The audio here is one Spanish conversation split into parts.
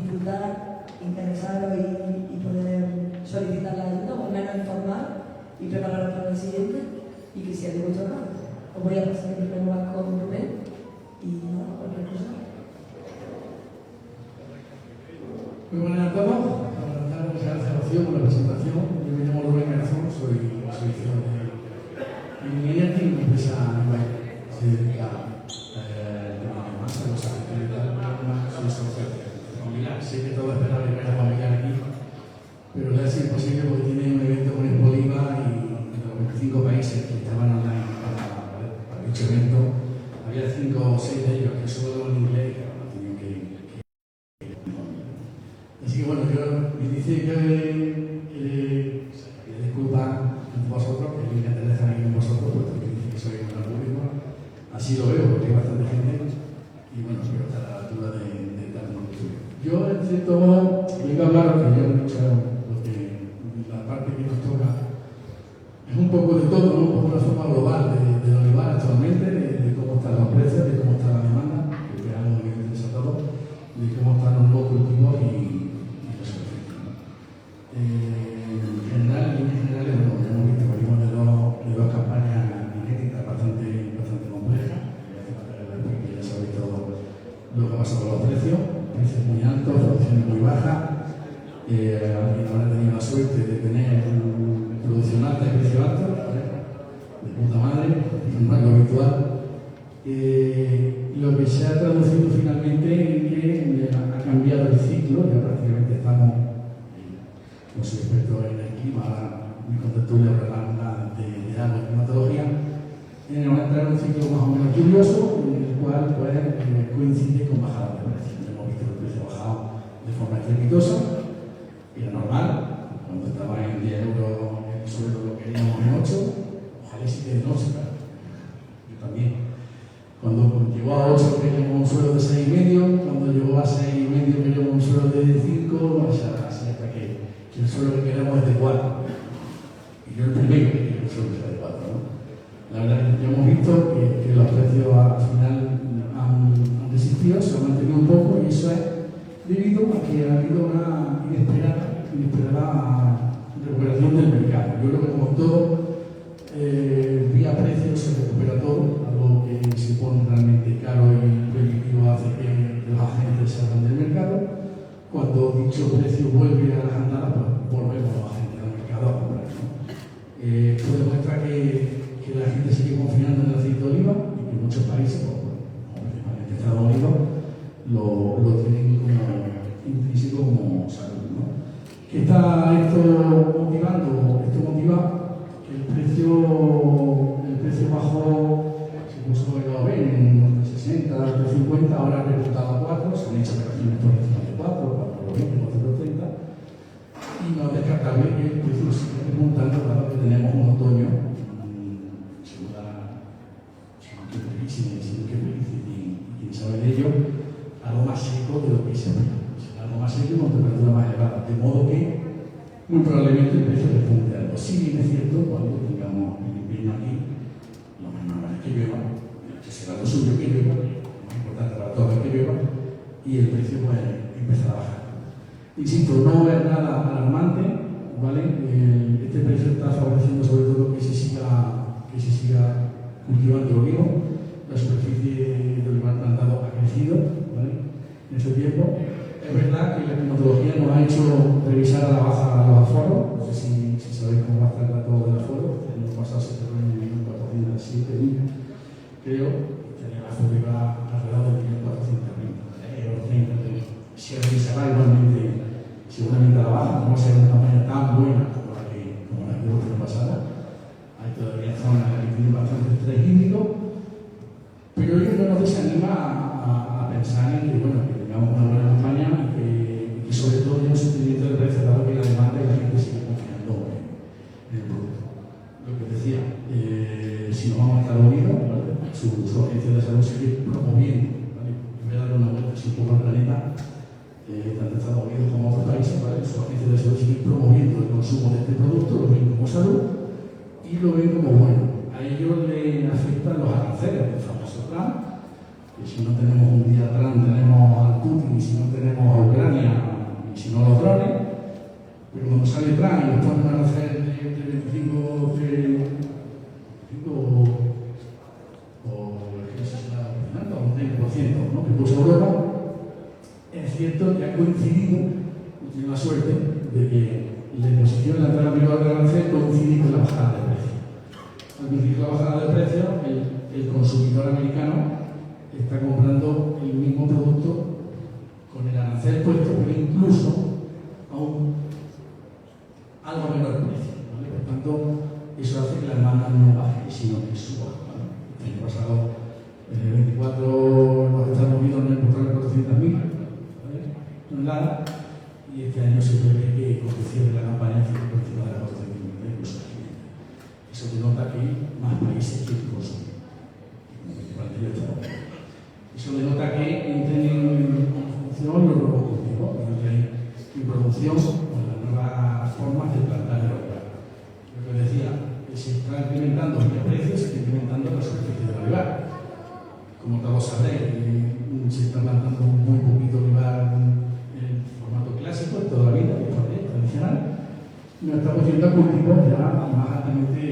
disfrutar, interesaros y poder solicitar la ayuda, o al menos informar y prepararos para el siguiente, y que sea de vuestro lado. Os voy a pasar el renovar con Rubén y nada, cualquier cosa. Muy buenas a todos. Muchas gracias, Rocío, por la presentación. Yo me llamo Rubén Garzón, soy CEO de Ingeniería y una empresa que se dedica más a los actividades familiar. Sé que todo esperaba que fuera familiar aquí, pero ya es imposible porque tiene un evento con el Bolívar y de los 25 países que estaban online para dicho evento, había 5 o 6 de ellos que solo en inglés. Así que bueno, yo me dice que disculpar con vosotros, que me interesa estar aquí con vosotros, puesto que dice que soy un gran público. Así lo veo, porque hay bastante gente y bueno, espero estar a la altura de tal condición. Yo, en cierto modo, vengo a hablar, que ya he dicho, la parte que nos toca es un poco de todo, ¿no? Un poco una forma global de lo que va actualmente, de cómo están los precios, de cómo está la demanda, que es algo que me interesa a todos, de cómo están los nuevos cultivos y en general, bueno, hemos visto que venimos de dos campañas genéticas bastante complejas. Ya sabéis todo lo que ha pasado con los precios muy altos, producciones muy bajas. Alguien habrá tenido la suerte de tener producción alta y precio alto, de puta madre, no es lo habitual. Lo que se ha traducido finalmente en que ha cambiado el ciclo, ya prácticamente estamos. No soy experto en el clima, mi contertulio hablará de agua y climatología. Vamos a entrar en un ciclo más o menos lluvioso, en el cual pues, coincide con bajada de precios. Hemos visto que el precio ha bajado de forma estrepitosa, era normal, cuando estaba en 10 euros el sueldo lo queríamos en 8, ojalá sí que en 8, claro. Yo también. Cuando llegó a 8 queríamos un sueldo de 6,5, cuando llegó a 6,5 queríamos un sueldo de 5, así hasta que el suelo que queremos es de 4. Y yo el primero que quiero el suelo sea de 4, ¿no? La verdad es que ya hemos visto que los precios al final han desistido, se han mantenido un poco y eso es debido a que ha habido una inesperada recuperación del mercado. Yo creo que como todo, vía precios se recupera todo, algo que se pone realmente caro y prohibitivo hace que los agentes salgan del mercado. Cuando dicho precio vuelve a las andadas, pues volvemos a la gente al mercado a comprar, ¿no? Esto demuestra que la gente sigue confiando en el aceite de oliva y que muchos países, como principalmente Estados Unidos, lo tienen como intrínseco como salud, ¿no? ¿Qué está esto motivando? Esto motiva que el precio bajó, se puso en 60, 50, ahora ha repuntado a 4, se han hecho operaciones por encima de 4, 4,20, 4,30, y no es descartable que el precio siga remontando dado que tenemos un otoño, según que previsión y quien sabe de ello, algo más seco de lo que se espera. Algo más seco con temperatura más elevada, de modo que muy probablemente el precio repunte algo. Si bien es cierto, cuando tengamos el invierno aquí, lo más normal es que llueva, que será lo suyo que llueva, lo más importante para todos es que llueva, y el precio puede empezar a bajar. Insisto, no es nada alarmante, ¿vale? Este precio está favoreciendo sobre todo que se siga cultivando el olivo. La superficie de olivar plantado ha crecido, ¿vale? En este tiempo. Es verdad que la climatología nos ha hecho revisar a la baja los aforos. No sé si sabéis cómo va a estar el dato del aforo. El año pasado se cerró en 1.407, creo. Este año el aforo iba alrededor de 1.430. Si se va igualmente, seguramente a la baja, no va a ser una campaña tan buena como la que hubo la pasada. Hay todavía zonas que tienen bastante estrés hídrico, pero ello no nos desanima a pensar en que, bueno, que tengamos una buena campaña y que sobre todo ya un sentimiento de precio, dado que la demanda y la gente sigue confiando en el producto. Lo que decía, si nos vamos a Estados Unidos, ¿vale? su agencia de salud sigue promoviendo, ¿vale? Voy a darle una vuelta así un poco al planeta, tanto Estados Unidos como otros países, ¿vale? Su agencia de salud sigue promoviendo el consumo de este producto, lo ven como salud y lo ven como bueno. A ellos les afectan los aranceles del famoso Trump, que si no tenemos un día Trump tenemos al Putin, y si no tenemos a Ucrania que ha coincidido, tiene la suerte de que la imposición de la entrada en vigor del arancel coincide con la bajada de precio. Al coincidir la bajada de precio, el consumidor americano está comprando el mismo producto con el arancel puesto, pero incluso a un algo menor precio, ¿vale? Por tanto, eso hace que la demanda no baje, sino que suba, ¿vale? El año pasado, en el 24, los Estados Unidos no importaron 400.000, ¿vale? Toneladas, y este año se prevé que con el cierre de la campaña se por encima de las 450, incluso las 500. Eso denota que hay más países que consumen, principalmente Estados Unidos. Eso denota que entran en función los nuevos cultivos, que hay en producción con las nuevas formas de plantar el olivar. Lo que decía, que se está incrementando el precio, se está incrementando la superficie del olivar. Como todos sabréis, se está plantando muy poquito olivar en formato clásico de toda la vida, tradicional. Nos estamos yendo a cultivos ya más altamente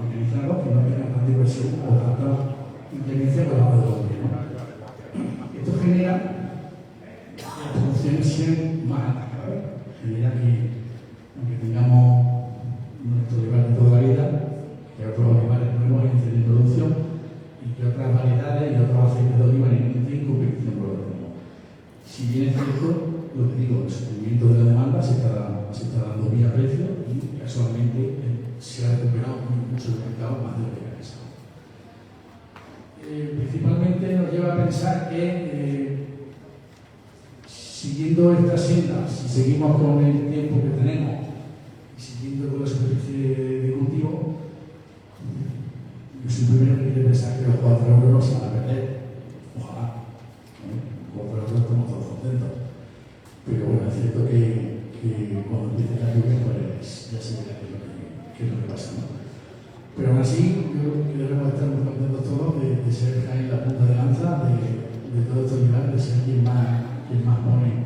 mecanizados, que no tengan tanta inversión o tanta inclemencia por la mano del hombre, ¿no? Esto genera que las producciones sean más altas cada vez. Genera que, aunque tengamos nuestro olivar de toda la vida, que otros olivares nuevos entren en producción y que otras variedades y otros aceites de oliva entren en competición con los mismos. Si bien es cierto, lo que digo, el sostenimiento de la demanda se está dando vía precio y casualmente se ha recuperado mucho el mercado más de lo que ha pensado. Principalmente nos lleva a pensar que siguiendo esta senda, si seguimos con el tiempo que tenemos y siguiendo con la superficie de cultivo, yo soy el primero que quiere pensar que los 4 euros no se van a perder. Ojalá. 4 euros estamos todos contentos. Pero bueno, es cierto que cuando empiece la lluvia, pues ya se verá qué es lo que pasa, ¿no? Pero aún así, yo creo que debemos estar muy contentos todos de ser ahí la punta de lanza de todo este lugar, de ser quien más pone,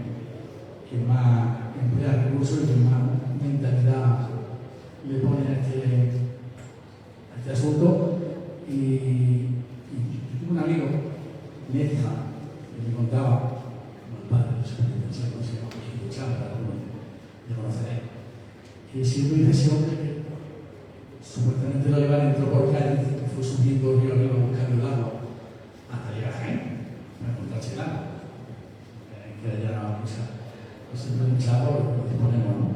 quien más emplea recursos y quien más mentalidad le pone a este asunto. Y tengo un amigo, Nezja, que me contaba, el padre de su universidad, se llama México Chávez, le conoceréis, que siempre dice ese hombre que supuestamente el olivar entró por Cádiz y fue subiendo río arriba buscando el agua hasta llegar a Jaén para encontrarse el agua. Que allá no, pues siempre mucha agua lo disponemos, ¿no?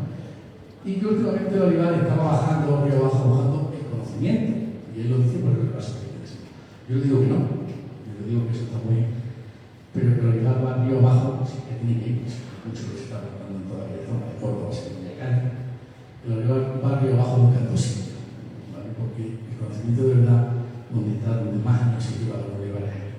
Y que últimamente el olivar estaba bajando río abajo, bajando el conocimiento. Y él lo dice por el paso que tiene. Yo le digo que no, yo le digo que eso está muy bien. Pero que el olivar va río abajo, sí que tiene que ir, mucho que se está plantando en toda la zona de Córdoba, Sevilla y Cádiz. El olivar va río abajo buscando sitio. Porque el conocimiento de verdad, donde más años se lleva los olivares aquí,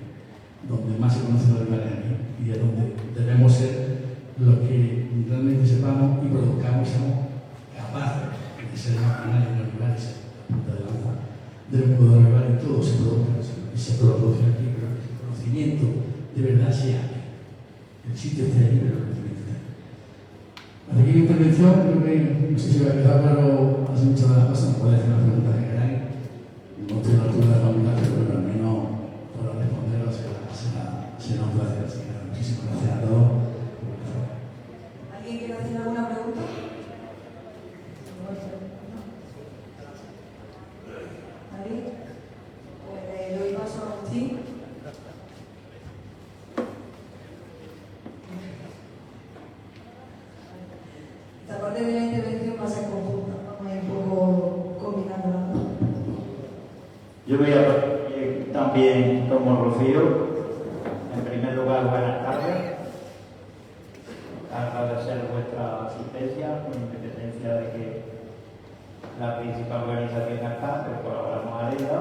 donde más se conoce los olivares aquí, y es donde debemos ser los que realmente sepamos y produzcamos y seamos capaces de ser más canales en olivares, la punta de lanza del mundo de olivares, todo se produzca, y se produce aquí, pero el conocimiento de verdad sea aquí. El sitio esté aquí, pero el conocimiento esté aquí. Hasta aquí la intervención, creo que no sé si va a quedar claro hace muchas de las cosas, me puede hacer una pregunta que queráis. No estoy a la altura de la facultad, pero bueno, al menos para responderos será un placer. Así que muchísimas gracias a todos. ¿Alguien quiere hacer alguna pregunta? ¿Nadie? Pues le doy paso a Agustín. Esta parte de la intervención va a ser conjunta, vamos a ir un poco combinándola. Yo voy a también como Rocío. En primer lugar, buenas tardes. Agradecer vuestra asistencia, con independencia de que la principal organización acá, pero colaboramos a ella.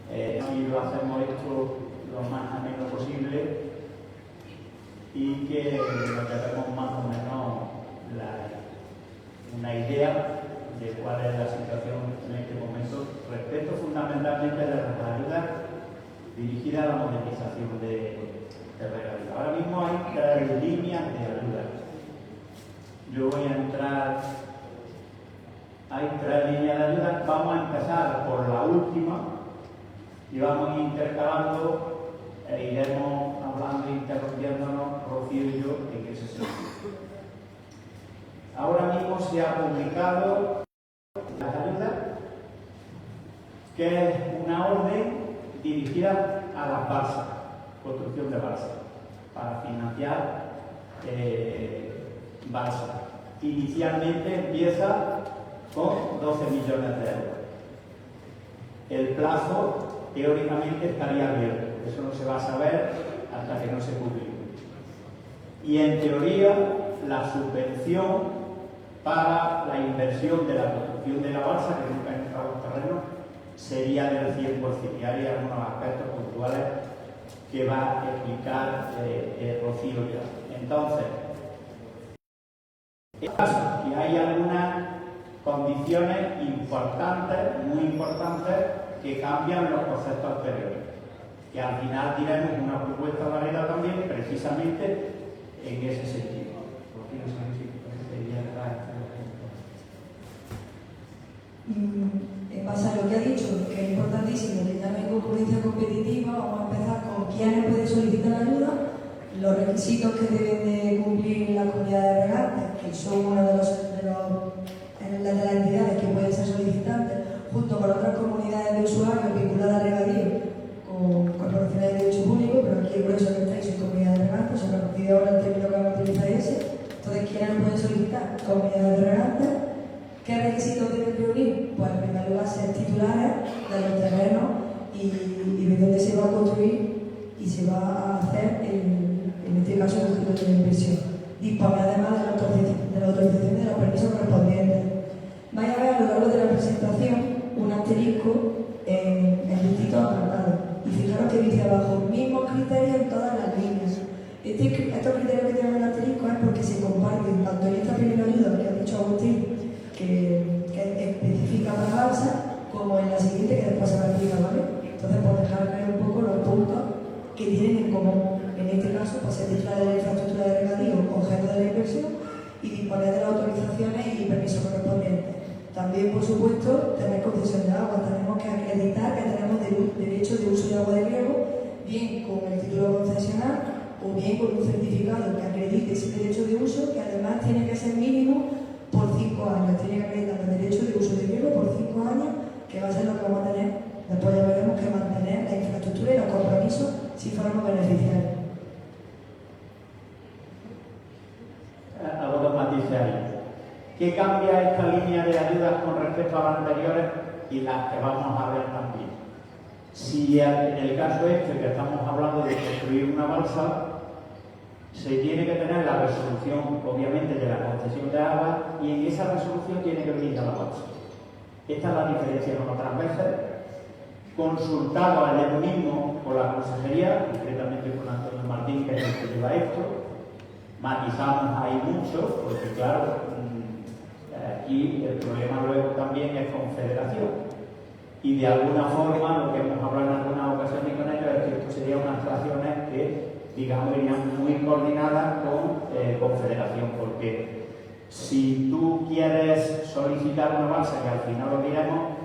Y lo hacemos esto lo más ameno posible y que nos llevemos más o menos una idea de cuál es la situación en este momento respecto fundamentalmente de las ayudas dirigidas a la modernización de regadío. Ahora mismo hay 3 líneas de ayudas. Yo voy a entrar. Hay 3 líneas de ayudas. Vamos a empezar por la última y vamos intercalando iremos hablando e interrumpiéndonos, Rocío y yo, en ese sentido. Ahora mismo se ha publicado la ayuda, que es una orden dirigida a las balsas, construcción de balsas, para financiar balsas. Inicialmente empieza con 12 millones de euros. El plazo teóricamente estaría abierto, eso no se va a saber hasta que no se publique. Y en teoría la subvención para la inversión de la construcción de la balsa, que nunca ha entrado en terreno, sería del 100%. Y hay algunos aspectos puntuales que va a explicar Rocío ya. Entonces, que hay algunas condiciones importantes, muy importantes, que cambian los conceptos anteriores. Que al final diremos una propuesta de Varela también, precisamente en ese sentido. Rocío, en base a lo que ha dicho, que es importantísimo que llame concurrencia competitiva, vamos a empezar con quiénes pueden solicitar ayuda, los requisitos que deben de cumplir las comunidades de regantes, que son una de las entidades que pueden ser solicitantes, junto con otras comunidades de usuarios vinculadas al regadío con corporaciones de derecho público, pero aquí el grueso que estáis son comunidades de regantes, se ha repetido ahora el término que vamos a utilizar ese. Entonces, ¿quiénes pueden solicitar? Comunidades de regantes. ¿Qué requisitos deben reunir? Pues en primer lugar ser titulares de los terrenos y de dónde se va a construir y se va a hacer, en este caso, el objeto de la inversión. Disponer además de la autorización de los permisos correspondientes. Vais a ver a lo largo de la presentación un asterisco en distintos apartados. Y fijaros que dice abajo, mismos criterios en todas las líneas. Estos criterios que tienen el asterisco es porque se comparten tanto en esta primera ayuda que ha dicho Agustín, que especifica para balsa, como en la siguiente que después se va a explicar, ¿vale? Entonces, por dejar caer un poco los puntos que tienen en común. En este caso, pues se titula de la infraestructura de regadío, objeto de la inversión, y disponer de las autorizaciones y permisos correspondientes. También, por supuesto, tener concesión de agua. Tenemos que acreditar que tenemos derecho de uso de agua de riego, bien con el título concesional o bien con un certificado que acredite ese derecho de uso, que además tiene que ser mínimo por 5 años. Tiene que acreditar el derecho de uso de riego por 5 años, que va a ser lo que vamos a tener. Después ya veremos que mantener la infraestructura y los compromisos si fuéramos beneficiarios. Algo más dice ahí. ¿Qué cambia esta línea de ayudas con respecto a las anteriores y las que vamos a ver también? Si en el caso este que estamos hablando de construir una balsa, se tiene que tener la resolución, obviamente, de la concesión de agua y en esa resolución tiene que venir a la balsa. Esta es la diferencia con otras veces. Consultado ayer mismo con la consejería, concretamente con Antonio Martín, que es el que lleva esto, matizamos ahí mucho, porque claro, aquí el problema luego también es confederación. Y de alguna forma, lo que hemos hablado en algunas ocasiones con ellos es que esto sería unas relaciones que, digamos, irían muy coordinadas con confederación, porque si tú quieres solicitar una balsa, que al final lo diremos,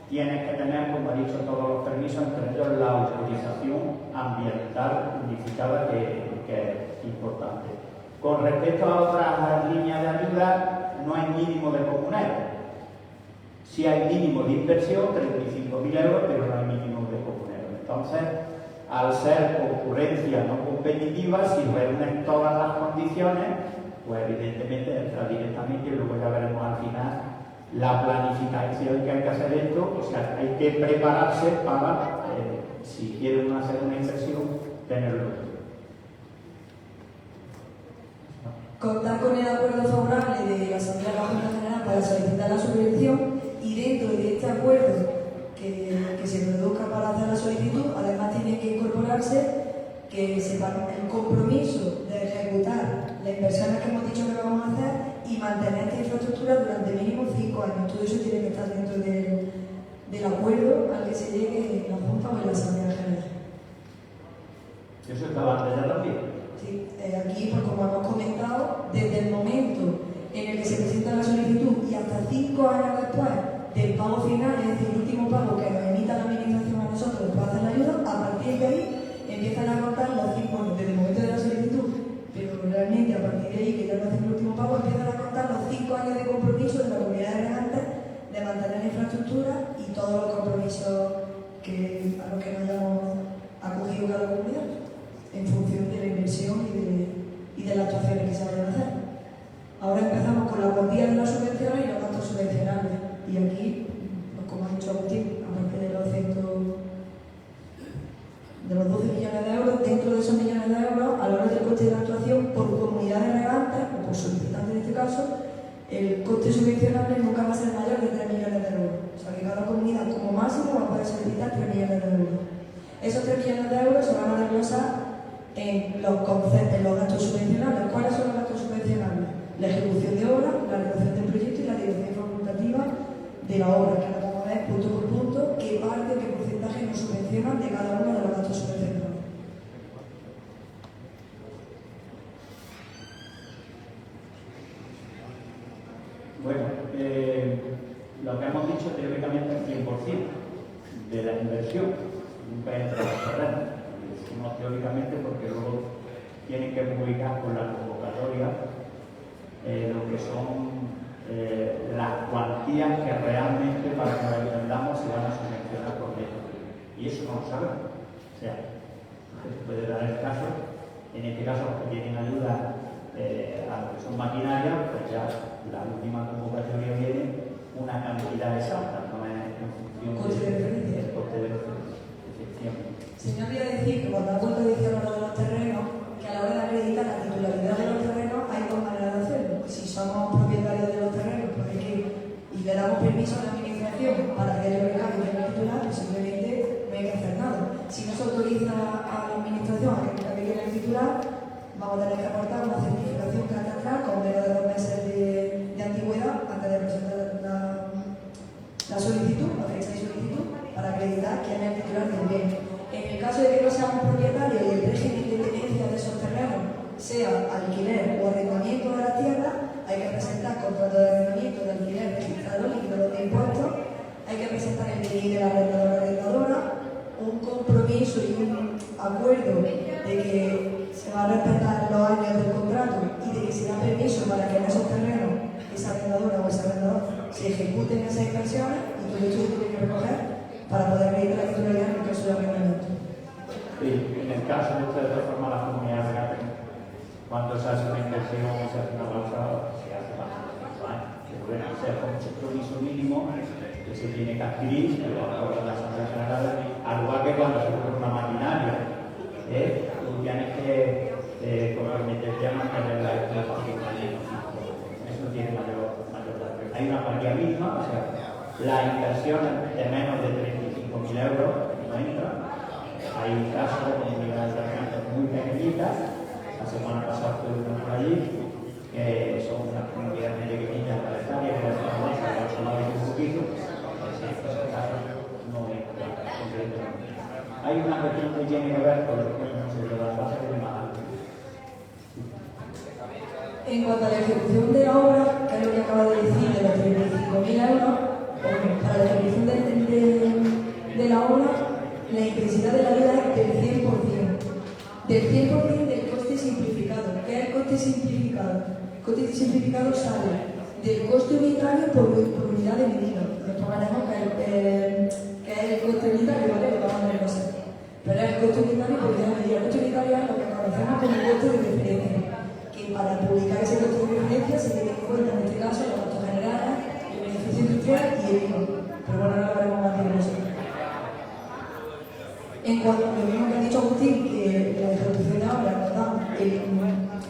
tienes que tener, como he dicho, todos los permisos, entre ellos la autorización ambiental unificada, que es importante. Con respecto a otras líneas de ayuda, no hay mínimo de comunero. Sí hay mínimo de inversión, 35.000 euros, pero no hay mínimo de comunero. Entonces, al ser concurrencia no competitiva, si reúnen todas las condiciones, pues evidentemente entra directamente y luego ya veremos al final la planificación que hay que hacer esto. O sea, hay que prepararse para, si quieren hacer una inversión, tenerlo. Contar con el acuerdo favorable de la Asamblea de la Junta General para solicitar la subvención, y dentro de este acuerdo que se produzca para hacer la solicitud, además tiene que incorporarse que sepa el compromiso de ejecutar las inversiones que hemos dicho que vamos a hacer y mantener esta infraestructura durante mínimo 5 años. Todo eso tiene que estar dentro del acuerdo al que se llegue en la Junta o en la Asamblea General. Eso estaba antes ya también. Sí, aquí, pues como hemos comentado, desde el momento en el que se presenta la solicitud y hasta 5 años después del pago final, es decir, el último pago que nos emita la administración a nosotros para hacer la ayuda, a partir de ahí empiezan a contar los 5 años desde el momento de la solicitud, pero realmente a partir de ahí, que ya no hacen el último pago, empiezan a contar los 5 años de compromiso de la comunidad de regantes de mantener la infraestructura y todos los compromisos a los que nos hayamos acogido cada comunidad, en función de la inversión y de las actuaciones que se vayan a hacer. Ahora empezamos con la cuantía de las subvenciones y los gastos subvencionables. Y aquí, pues como ha dicho Agustín, aparte de los 12 millones de euros, dentro de esos millones de euros, a la hora del coste de la actuación por comunidad de regantes, o por solicitante en este caso, el coste subvencionable nunca va a ser mayor de 3 millones de euros. O sea que cada comunidad como máximo va a poder solicitar 3 millones de euros. Esos 3 millones de euros se van a desglosar en los conceptos, en los gastos subvencionables. ¿Cuáles son los gastos subvencionables? La ejecución de obra, la redacción del proyecto y la dirección facultativa de la obra, que ahora vamos a ver punto por punto qué parte o qué porcentaje nos subvencionan de cada uno de los gastos subvencionables. Bueno, lo que hemos dicho teóricamente es 100% de la inversión, nunca entra en los terrenos. Decimos teóricamente porque luego tienen que publicar con la convocatoria lo que son las cuantías que realmente, para que lo entendamos, se van a subvencionar por ello. Y eso no lo sabemos. O sea, se puede dar el caso, en este caso, los que tienen ayuda a lo que son maquinarias, pues ya la última convocatoria viene una cantidad exacta, no es en función del coste de referencia. Señor, voy a decir que cuando ha vuelto a decir a lo de los terrenos, que a la hora de acreditar la titularidad de los terrenos hay dos maneras de hacerlo. Si somos propietarios de los terrenos, pues hay que y le damos permiso a la administración para que ellos le cambien el titular, pues simplemente no hay que hacer nada. Si no se autoriza a la administración a que cambie el titular, vamos a tener que aportar una certificación catastral con menos de 2 meses de antigüedad antes de presentar la solicitud, la fecha de solicitud, para acreditar quién es el titular del bien. En el caso de que no seamos propietarios y el régimen de tenencia de esos terrenos sea alquiler o arrendamiento de la tierra, hay que presentar contrato de arrendamiento, de alquiler registrado, líquido de impuestos, hay que presentar el DNI de la arrendadora, un compromiso y un acuerdo de que se va a respetar los años del contrato y de que se da permiso para que en esos terrenos esa arrendadora o ese arrendador se ejecuten esas inversiones y todo esto se tiene que recoger para poder acreditar la titularidad en el caso de arrendamiento. Sí, en el caso de ustedes de forma las comunidades de Cáceres, cuando se hace una inversión o se hace una bolsa, se hace más de 5 años. Pero bueno, se hace un compromiso mínimo que se tiene que adquirir, que lo acuerdan las asambleas generales, al igual que cuando se compra una maquinaria. Tú tienes que comprometerte a mantener la explotación. Eso tiene mayor valor. Hay una cuantía misma, o sea, las inversiones de menos de 35.000 euros no entran. Hay casos de comunidades de regantes muy pequeñitas, la semana pasada estuve por allí, que son unas comunidades medio pequeñas de la hectárea, que les vamos a hablar un poquito, pues en esos casos no entran completamente. Hay una cuestión que tiene que ver con los términos de las bases de Málaga. En cuanto a la ejecución de la obra, que es lo que acaba de decir, de los 35.000 euros, para la ejecución de la obra, la intensidad de la ayuda es del 100%. Del 100% del coste simplificado. ¿Qué es el coste simplificado? El coste simplificado sale del coste unitario por unidad de medida. Después veremos que es el coste unitario, ¿vale? Lo vamos a ver nosotros. Pero es el coste unitario por unidad de medida. El coste unitario es lo que conocemos como el coste de referencia. Que para publicar ese coste de referencia se tiene en cuenta, en este caso, los gastos generales, el beneficio industrial y el IVA. Pero bueno, ahora lo veremos más de nosotros. En cuanto a lo mismo que ha dicho Agustín, que la ejecución de obra,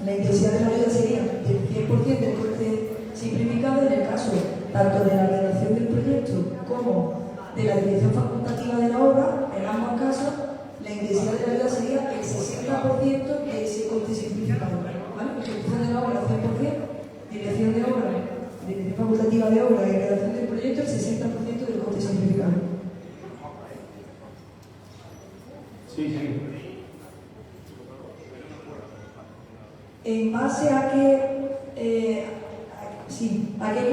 la intensidad de la ayuda sería del 100% del coste simplificado en el caso tanto de la redacción del proyecto como de la dirección facultativa de la obra. En ambos casos, la intensidad de la ayuda sería el 60% de ese coste simplificado. ¿Vale? Ejecución de la obra 100%, dirección de obra, dirección facultativa de obra y redacción del proyecto el 60% del coste simplificado. Sí. ¿En base a qué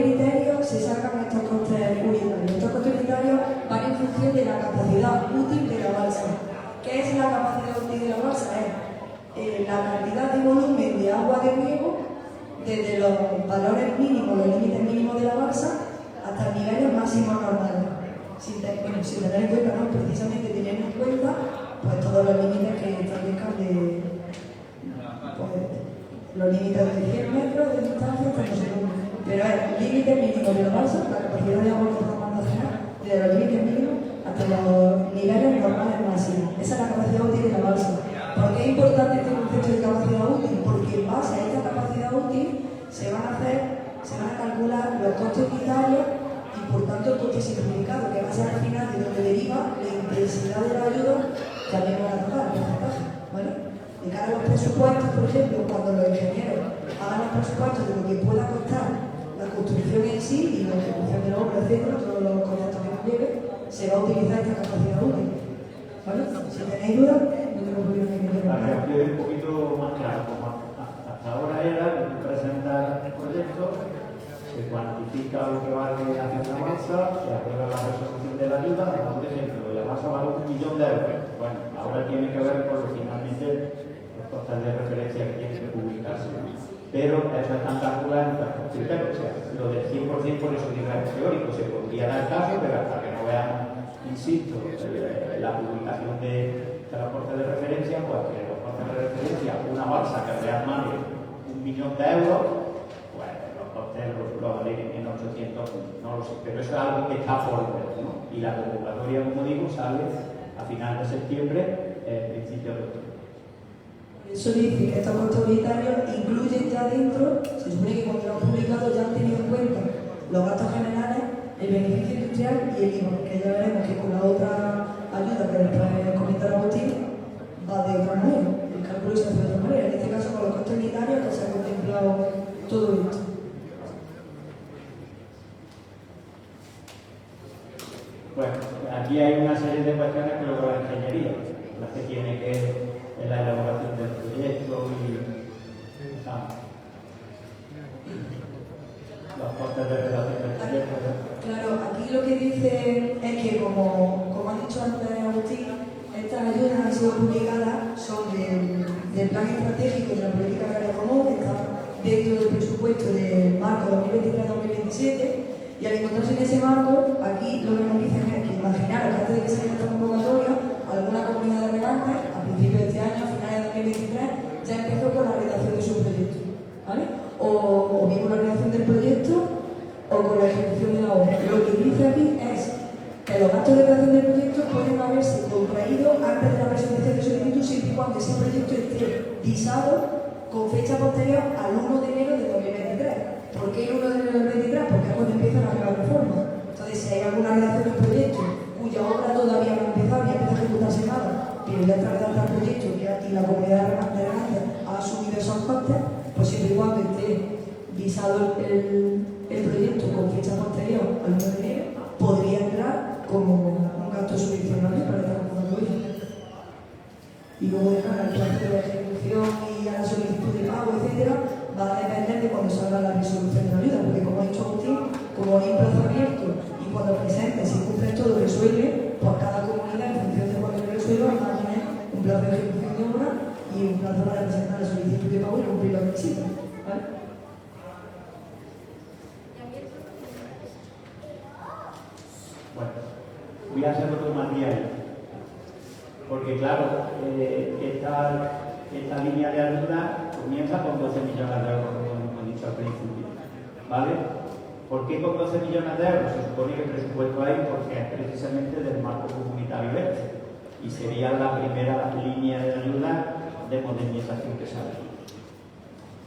criterios se sacan estos costes unitarios? Estos costes unitarios van en función de la capacidad útil de la balsa. ¿Qué es la capacidad útil de la balsa? Es la cantidad de volumen de agua de riego desde los valores mínimos, los límites mínimos de la balsa, hasta niveles máximos normales. Sin tener en cuenta, no, precisamente teniendo en cuenta pues, todos los límites que establezcan de pues, los límites de 100 metros de distancia hasta no sé dónde. Pero es límite mínimo de la balsa, la capacidad de agua que podemos almacenar, desde los límites mínimos hasta los niveles normales máximos. Esa es la capacidad útil de la balsa. ¿Por qué es importante este concepto de capacidad útil? Porque en base a esta capacidad útil se van a calcular los costes unitarios y por tanto el coste simplificado, que va a ser al final de donde deriva la intensidad de la ayuda que a mí me van a tocar, el porcentaje. ¿Vale? De cara a los presupuestos, por ejemplo, cuando los ingenieros hagan los presupuestos de lo que pueda costar la construcción en sí y la ejecución de la obra, etcétera, todos los conceptos que nos lleguen, se va a utilizar esta capacidad útil. ¿Vale? Si tenéis dudas, no tengo problema en que Para que os quede un poquito más claro, como hasta ahora era que tú presentas el proyecto, se cuantifica lo que vale hacer una balsa, se aprueba la resolución de la ayuda, por ejemplo, la balsa vale 1 millón de euros. Bueno, ahora tiene que ver con lo finalmente los costes de referencia que tienen que publicarse. Pero eso están calculados en los criterios, o sea, lo del 100% por eso digo es teórico, se podría dar caso, pero hasta que no vean, insisto, la publicación de los costes de referencia, pues que los costes de referencia, una balsa que realmente 1 millón de euros, pues los costes los valen en 800, no lo sé, pero eso es algo que está por ver, ¿no? Y la convocatoria, como digo, sale a final de septiembre, principio de octubre. Eso dice que estos costes unitarios incluyen ya dentro, se supone que cuando lo han publicado ya han tenido en cuenta los gastos generales, el beneficio industrial y el IVA, que ya veremos que con la otra ayuda que después comentará Agustín va de otra manera, el cálculo se hace de otra manera. En este caso con los costes unitarios que se ha contemplado todo esto. Bueno, aquí hay una serie de cuestiones que luego la ingeniería, las que tiene que en la elaboración del proyecto y los costes de redacción del proyecto. Claro, aquí lo que dice es que, como ha dicho antes Agustín, estas ayudas han sido publicadas, son del Plan Estratégico de la Política Agraria Común, que está dentro del presupuesto del marco 2023-2027, y al encontrarse en ese marco, aquí lo que nos dicen es que imaginaros que antes de que se esta convocatoria, alguna comunidad de regantes, a principios de este año, a finales de 2023, ya empezó con la redacción de su proyecto, ¿vale? O bien con la redacción del proyecto o con la ejecución de la obra. Lo que dice aquí es que los gastos de redacción del proyecto pueden haberse contraído antes de la presentación de solicitud siempre y cuando ese proyecto esté visado con fecha posterior al 1 de enero de 2023. ¿Por qué el 1 de enero de 2023? Porque es cuando empiezan las nuevas reformas. Entonces, si hay alguna redacción del proyecto cuya obra todavía no ha empezado ni empieza a ejecutarse nada, pero ya está redactado el proyecto y la comunidad de regantes ha asumido esos costes, pues siempre y cuando esté visado el proyecto con fecha posterior al 1 de enero, podría entrar como un gasto subvencionable para esta convocatoria. Y luego de cara al plazo de la ejecución y a la solicitud de pago, etcétera, va a depender de cuando salga la resolución de la ayuda, porque como ha dicho Agustín, como hay un plazo abierto y cuando presente, si cumple todo, resuelve, pues cada comunidad, en función de cuando resuelva, va a tener un plazo de ejecución de obra y un plazo para presentar la solicitud de pago y cumplir los requisitos. ¿Vale? Bueno, voy a hacer otro material, porque claro, esta línea de ayuda comienza con 12 millones de euros, como hemos dicho al principio, ¿vale? ¿Por qué con 12 millones de euros? Se supone que el presupuesto hay porque es precisamente del marco comunitario este, y sería la primera línea de ayuda de modernización que sale.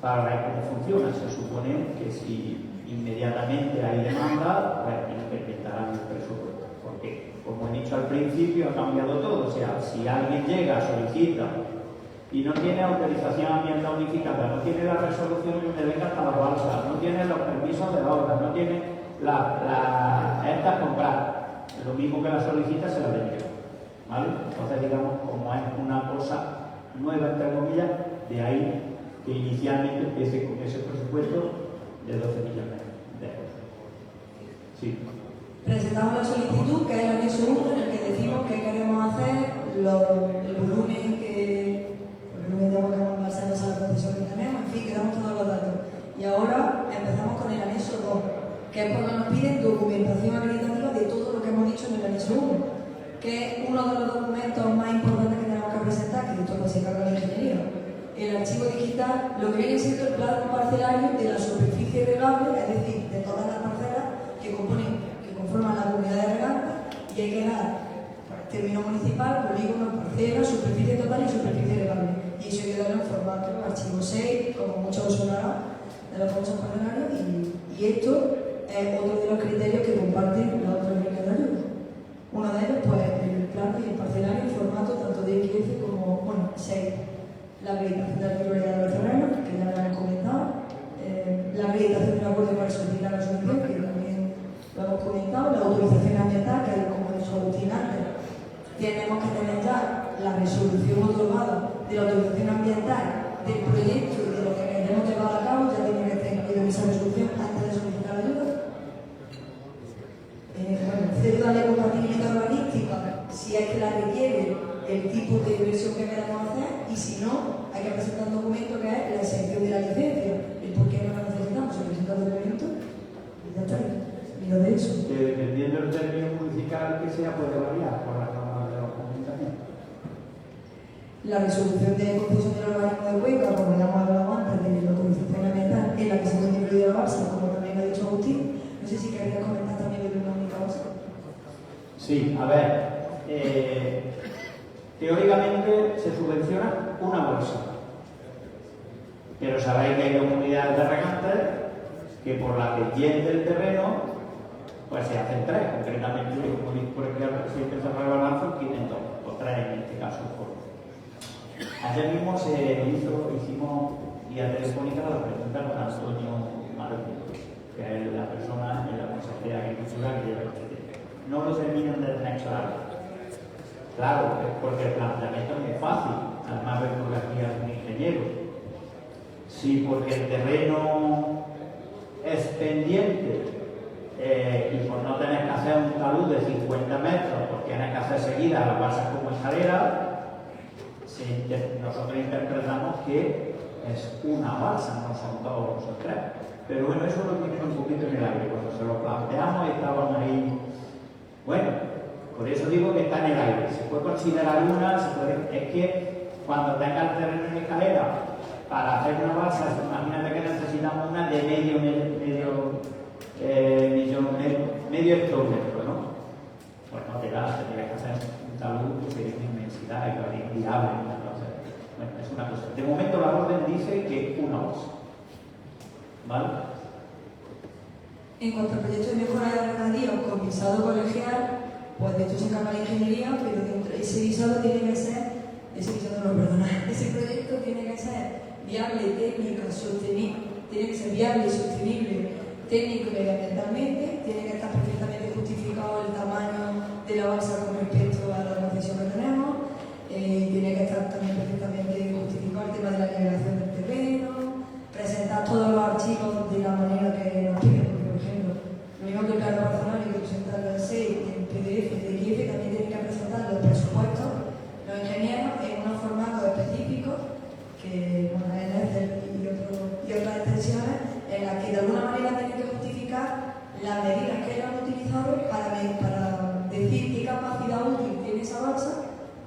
Para ver cómo funciona, se supone que si inmediatamente hay demanda, pues incrementarán el presupuesto. Porque, como he dicho al principio, ha cambiado todo. O sea, si alguien llega, solicita y no tiene autorización ambiental unificada, no tiene la resolución de venga hasta la balsa, no tiene los permisos de obra, no tiene estas comprar, lo mismo que la solicita se la deniegan, ¿vale? Entonces, digamos, como es una cosa nueva, entre comillas, de ahí que inicialmente empiece con ese presupuesto de 12 millones de euros. Sí. Presentamos la solicitud, que es el anexo 1, en el que decimos que queremos hacer el volumen que, porque no me tengo que basar en la concesión que tenemos, en fin, que damos todos los datos. Y ahora empezamos con el anexo 2, que es cuando nos piden documentación acreditativa de todo lo que hemos dicho en el anexo 1, que es uno de los documentos más importantes que tenemos que presentar, que de todo se encarga la ingeniería. El archivo digital, lo que viene siendo el plano parcelario de la superficie regable, es decir, de todas las parcelas que conforman la comunidad de regata, y hay que dar término municipal, polígono, parcela, superficie total y superficie regable. Y eso hay que darlo en formato archivo 6, como mucho os sonará, de los famosos parcelarios, y esto es otro de los criterios que comparten las otras líneas de ayuda. Uno de ellos, pues, el plano y el parcelario en formato tanto de XF como, bueno, 6. La acreditación de la titularidad de los terrenos, que ya lo han comentado, la acreditación del acuerdo para solicitar la solución, que también lo hemos comentado, la autorización ambiental, que como ha dicho Agustín antes, tenemos que tener ya la resolución otorgada de la autorización ambiental del proyecto y de lo que queremos llevar a cabo, ya tiene que estar incluido en esa resolución antes de solicitar la ayuda. Cédula de compatibilidad urbanística, si es que la requiere el tipo de inversión que queremos hacer, y si no, hay que presentar un documento que es la exención de la licencia. El por qué no la necesitamos, se presenta el documento y ya está. Y lo de eso. Que dependiendo del término municipal que sea, puede variar por las normas de los ayuntamientos. La resolución de concesión del urbanismo de Cuenca, como ya hemos hablado antes, de la autorización ambiental, en la que se puede incluir la balsa, como también ha dicho Agustín. No sé si querías comentar también de una única balsa. Sí, a ver. Teóricamente se subvenciona una bolsa, pero sabéis que hay comunidades de regantes que por la que tiende el terreno, pues se hacen 3, concretamente, como dice por ejemplo el presidente Salvador Balanzo, tienen 2, o 3 en este caso. Ayer mismo hicimos vía telefónica la pregunta con Antonio Martín, que es la persona en la Consejería de Agricultura que lleva este tema. No lo terminan de tener claro. Claro, porque el planteamiento es muy fácil, además de por aquí a un ingeniero. Si porque el terreno es pendiente y por no tener que hacer un talud de 50 metros, porque tienes que hacer seguida las balsas como escalera, nosotros interpretamos que es una balsa, no son 2 o son 3. Pero bueno, eso lo tienen un poquito en el aire. Cuando se lo planteamos estaban ahí. Bueno, por eso digo que está en el aire. Se puede considerar una, es que cuando tenga el terreno en escalera para hacer una balsa, imagínate que necesitamos una de medio hectómetro, ¿no? Pues no te da, tendrías que hacer un talud que sería una inmensidad y que es viable. Entonces, bueno, es una cosa. De momento la orden dice que una balsa. ¿Vale? En cuanto al proyecto de mejora de regadío con visado colegial, pues de hecho se encarga la ingeniería, pero dentro ese visado tiene que ser, ese proyecto tiene que ser viable, técnica, sostenible, tiene que ser viable y sostenible técnico y ambientalmente, tiene que estar perfectamente justificado el tamaño de la balsa con respecto a la concesión que tenemos, tiene que estar también perfectamente justificado el tema de la nivelación del terreno, presentar todos los archivos de la manera que nos piden, porque, por ejemplo, lo mismo que el plano parcelar que presentar el 6 en PDF de XF, también tienen que presentar los presupuestos, los ingenieros, en unos formatos específicos, que bueno, es el Excel y otras extensiones, en las que de alguna manera tienen que justificar las medidas que ellos han utilizado para decir qué capacidad útil tiene esa balsa,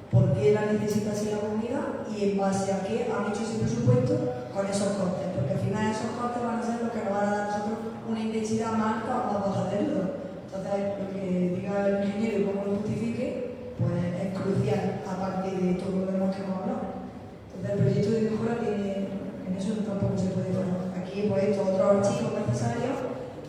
por qué la necesita así la comunidad y en base a qué han hecho ese presupuesto con esos costes, porque al final esos costes van a ser los que nos van a dar a nosotros una intensidad más alta o más baja de luz. Entonces, lo que diga el ingeniero y cómo lo justifique, pues es crucial, aparte de todo lo demás que hemos hablado. Entonces, el proyecto de mejora tiene, en eso tampoco se puede fallar. Aquí, pues, estos otros archivos necesarios,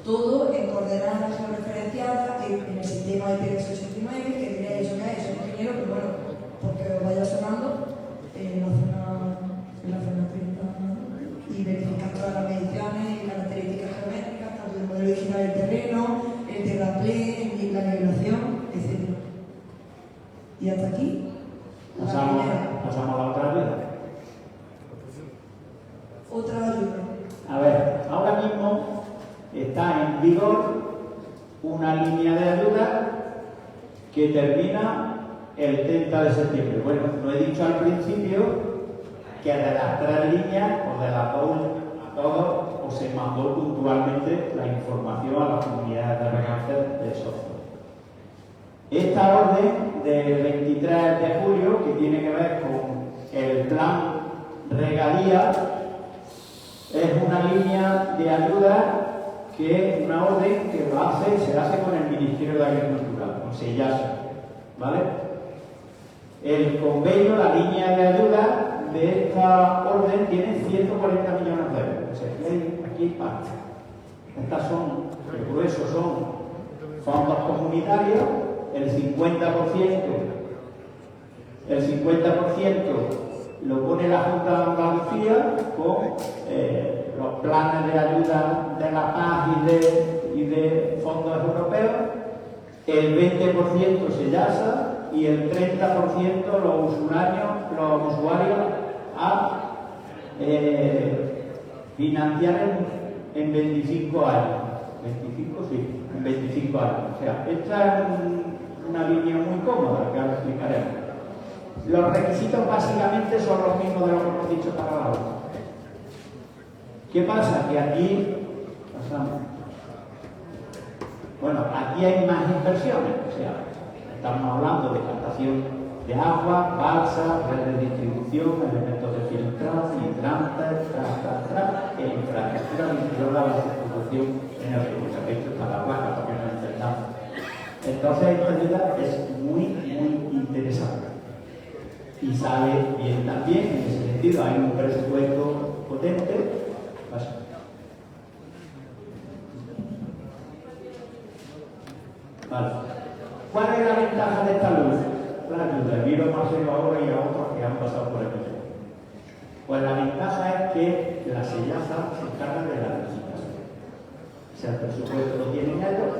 todo en coordenadas georreferenciadas en el sistema IPv 89, que diréis eso que es, soy ingeniero, pero bueno, porque os vaya sonando en la zona 30 y verificar todas las mediciones y características geométricas, tanto del modelo digital del terreno, el terraplén, la nivelación, etc. Y hasta aquí. Pasamos a la otra ayuda. Otra ayuda. A ver, ahora mismo está en vigor una línea de ayuda que termina el 30 de septiembre. Bueno, lo he dicho al principio que de las 3 líneas o de las 2 a todos os se mandó puntualmente la información a las comunidades de recáncer de socios. Esta orden del 23 de julio, que tiene que ver con el plan regadía, es una línea de ayuda que es una orden que se hace con el Ministerio de Agricultura, con SEIASA, ¿vale? El convenio, la línea de ayuda de esta orden tiene 140 millones de euros. O sea, aquí hay parte. Estas son, el grueso son fondos comunitarios, el 50% lo pone la Junta de Andalucía con los planes de ayuda de la paz y de fondos europeos, el 20% SEIASA y el 30% los usuarios a financiar en 25 años. 25, sí, en 25 años. O sea, esta es una línea muy cómoda que ahora explicaremos. Los requisitos básicamente son los mismos de lo que hemos dicho para la otra. ¿Qué pasa? Que aquí pasamos. Bueno, aquí hay más inversiones, o sea, estamos hablando de captación de agua, balsas, redes de distribución, elementos de filtrado, hidrantes, e infraestructura vinculada a la distribución energética. Esto está la placa porque no entendamos. Entonces, esta ayuda es muy, muy interesante. Y sale bien también, en ese sentido, hay un presupuesto potente. Vale. ¿Cuál es la ventaja de esta luz? La ayuda. Miro a Marcelo ahora y a otros que han pasado por aquí. Pues la ventaja es que la SEIASA se encarga de la licitación. O sea, el presupuesto lo tienen ellos,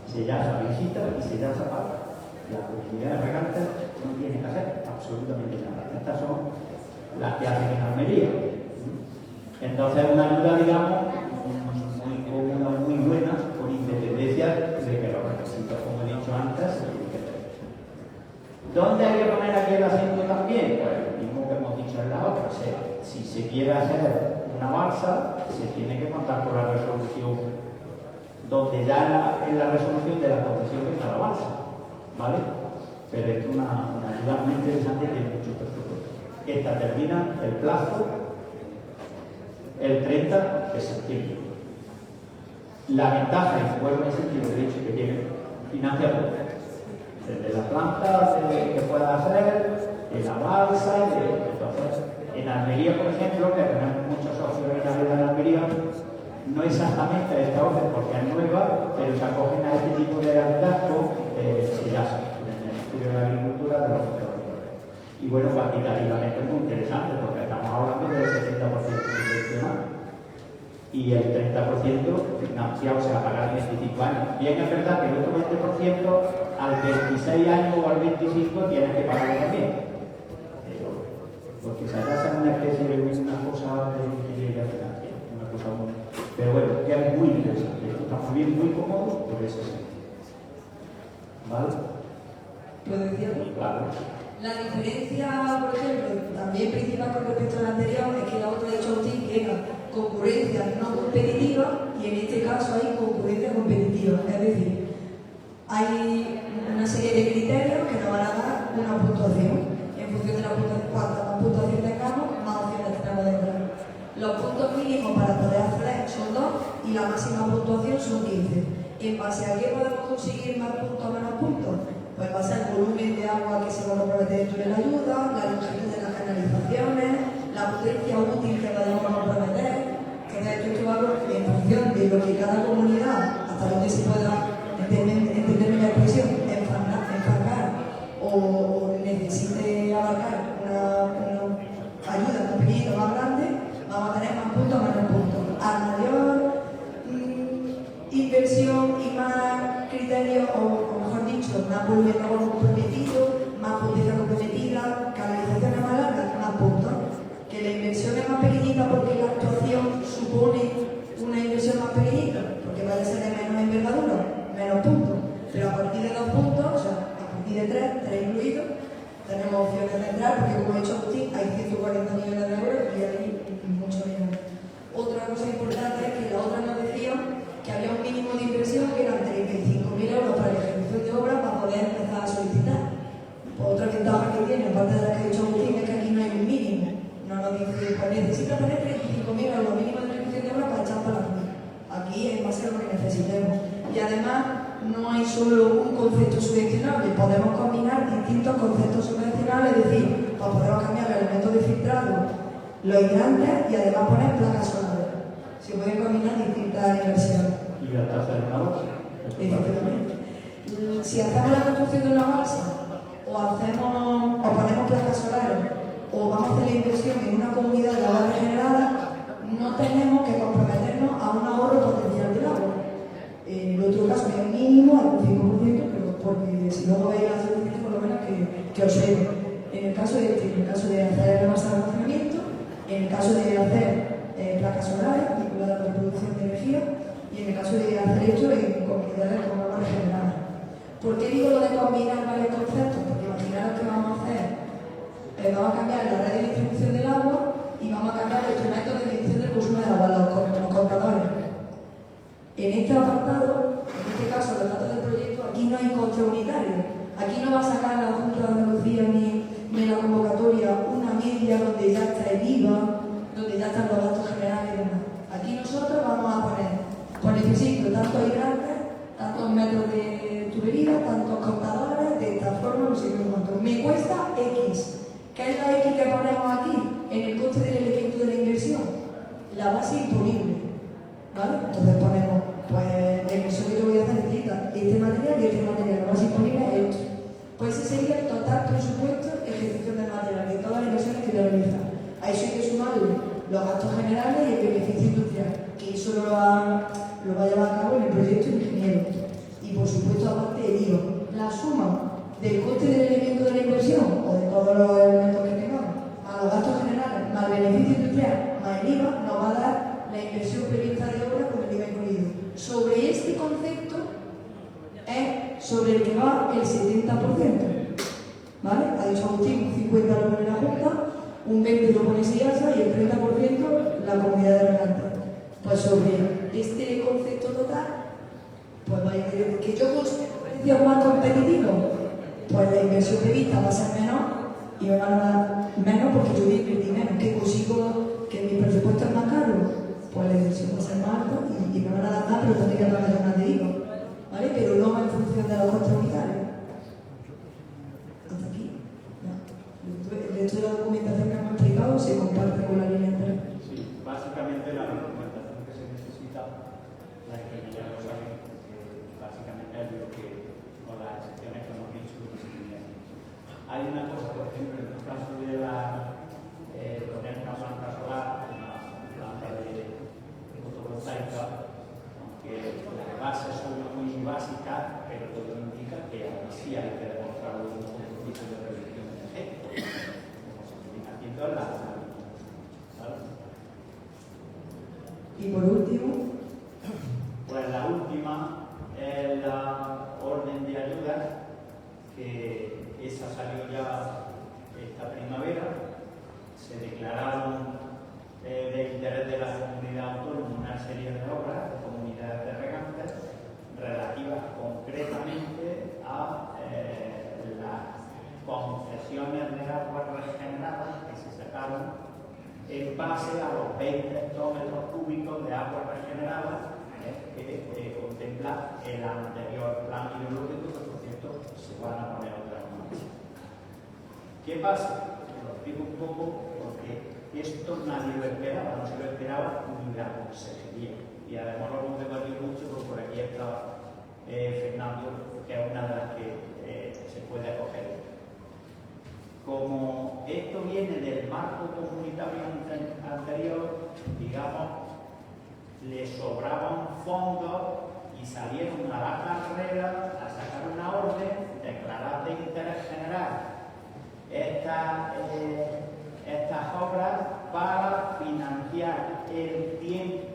SEIASA visita y SEIASA paga. La comunidad de regantes no tiene que hacer absolutamente nada. Estas son las que hacen en Almería. Entonces es una ayuda, digamos, muy cómoda, muy buena, con independencia de que los requisitos, como he dicho antes, se cumplen. ¿Dónde hay que poner aquí el acento también? Pues lo mismo que hemos dicho en la otra. O sea, si se quiere hacer una balsa, se tiene que contar con la resolución, donde ya en la resolución de la concesión está la balsa. ¿Vale? Pero es una ayuda muy interesante que tiene mucho presupuesto. Esta termina el plazo el 30 de septiembre. La ventaja, y vuelvo a insistir, he dicho que tiene financiación. Desde la planta que pueda hacer, en la balsa, entonces, en Almería, por ejemplo, que tenemos muchos socios en Almería, no exactamente a esta orden porque es nueva, pero se acogen a este tipo de ayudas con SEIASA, en el Ministerio de Agricultura de los Estados. Y bueno, cuantitativamente es muy interesante porque estamos hablando del 70% subvencionado y el 30% financiado, o sea, a pagar 25 años. Bien, es verdad que el otro 20% al 26 años o al 25 tienes que pagar también. Porque SEIASA es una especie de una cosa de ingeniería financiera, una cosa muy. Pero bueno, que es muy interesante. Esto está muy bien, muy cómodo, por eso sí. ¿Vale? ¿Puedo decirlo? Claro. La diferencia, por ejemplo, también principal con respecto a la anterior, es que la otra de Chautín era concurrencia no competitiva y en este caso hay concurrencia competitiva. Es decir, hay una serie de criterios que nos van a dar una puntuación. En función de la puntuación tengamos, más opciones tenemos de entrar. Los puntos mínimos para poder acceder son 2 y la máxima puntuación son 15. ¿En base a qué podemos conseguir más puntos o menos puntos? Pues va a ser el volumen de agua que se va a comprometer dentro de la ayuda, la longitud de las canalizaciones, la potencia útil que vayamos a comprometer. Entonces, esto va en función de lo que cada comunidad, hasta donde se pueda entenderme la expresión, enfangar o necesite abarcar una ayuda más pequeñita o más grande, vamos a tener más puntos o menos puntos. A mayor inversión y más criterios, o mejor dicho, más volumen de agua comprometido, más potencia comprometida, canalizaciones más largas, más puntos. Que la inversión es más pequeñita porque la actuación supone una inversión más pequeñita, porque vaya a ser de menos envergadura, menos puntos. Pero a partir de 2 puntos, o sea, a partir de 3, cosa importante es que la otra nos decía que había un mínimo de inversión que eran 35.000 euros para la ejecución de obra para poder empezar a solicitar. Pues otra ventaja que tiene, aparte de la que ha dicho Agustín, es que aquí no hay un mínimo. No nos dice, pues necesita tener 35.000 euros mínimo de ejecución de obra para echar para la cruz. Aquí es más de lo que necesitemos. Y además, no hay solo un concepto subvencionable, podemos combinar distintos conceptos subvencionables, es decir, pues podemos cambiar el elemento de filtrado, los hidrantes y además poner placas solares. Se pueden combinar distintas inversiones. Y hasta hacer una bolsa. Efectivamente. Si hacemos la construcción de una balsa, o ponemos placas solares, o vamos a hacer la inversión en una comunidad de agua regenerada, no tenemos que comprometernos a un ahorro potencial del agua. En el otro caso es mínimo, al 5%, pero porque si luego veis la solicitud, por lo menos que os lleve. En el caso de hacer el masa de almacenamiento, en el caso de hacer placas solares vinculadas a la producción de energía, y en el caso de hacer esto en comunidades con agua regenerada. ¿Por qué digo lo de combinar varios conceptos? Porque imaginaros que vamos a hacer, vamos a cambiar la red de distribución del agua y vamos a cambiar los instrumentos de medición del consumo de agua, los contadores. En este apartado, en este caso, los datos del proyecto, aquí no hay coste unitario. Aquí no va a sacar la Junta de Andalucía ni la convocatoria una media donde ya está el IVA, donde ya están los gastos generales y demás. Aquí nosotros vamos a poner, pues necesito tantos hidrantes, tantos metros de tubería, tantos contadores, de esta forma, no sé qué cuánto. Me cuesta X. ¿Qué es la X que ponemos aquí? En el coste del elemento de la inversión. La base imponible. ¿Vale? Entonces ponemos, pues la inversión que yo voy a hacer necesita este material y este material. La base imponible es esto. Pues ese sería el total presupuesto de ejecución del material, de todas las inversiones que yo realizo. A eso hay que sumarle los gastos generales y el beneficio industrial, que eso lo va a llevar a cabo en el proyecto ingeniero. Y por supuesto, aparte el IVA. La suma del coste del elemento de la inversión o de todos los elementos que tengamos, más los gastos generales, más el beneficio industrial, más el IVA, nos va a dar la inversión prevista de obra con el IVA incluido. Sobre este concepto es sobre el que va el 70%. ¿Vale? Ha dicho Agustín, un 50% lo pone la Junta, un 20% lo pone SIASA y el 30% la comunidad de regantes. Pues sobre este concepto total, pues va a ir que yo considero precios más competitivos, pues la inversión prevista va a ser menor y me van a dar menos porque yo voy a invertir menos. Que consigo que mi presupuesto es más caro, pues la inversión va a ser más alta y me van a dar más, pero tendré que pagar más de IVA. ¿Vale? Pero no en función de los costes unitarios. Hasta aquí. Ya. El resto de la documentación que hemos explicado se comparte con la línea entera. Sí, básicamente la documentación que se necesita, la ingeniería lo sabe, básicamente es lo que, con las excepciones que hemos dicho, lo que se tiene. Hay una cosa, por ejemplo, en el caso de poner una planta solar, una planta de fotovoltaica, aunque las bases son muy básicas, pero todo indica que ahí sí hay que demostrar un compromiso de reducción energética, como se viene haciendo en la ¿vale? Y por último, pues la última es la orden de ayuda, que esa salió ya esta primavera. Se declararon de interés de la comunidad autónoma una serie de obras de comunidades de regantes relativas concretamente a las concesiones de aguas regeneradas que se sacaron en base a los 20 hectómetros cúbicos de aguas regeneradas que contempla el anterior plan hidrológico, que por cierto se van a poner otra vez en marcha. ¿Qué pasa? Lo explico un poco porque esto nadie lo esperaba, no se lo esperaba ni la consejería. Y además lo hemos debatido mucho porque por aquí está Fernando, que es una de las que se puede acoger. Como esto viene del marco comunitario anterior, digamos, le sobraban fondos y salieron a la carrera a sacar una orden, declarar de interés general estas obras para financiar el 100%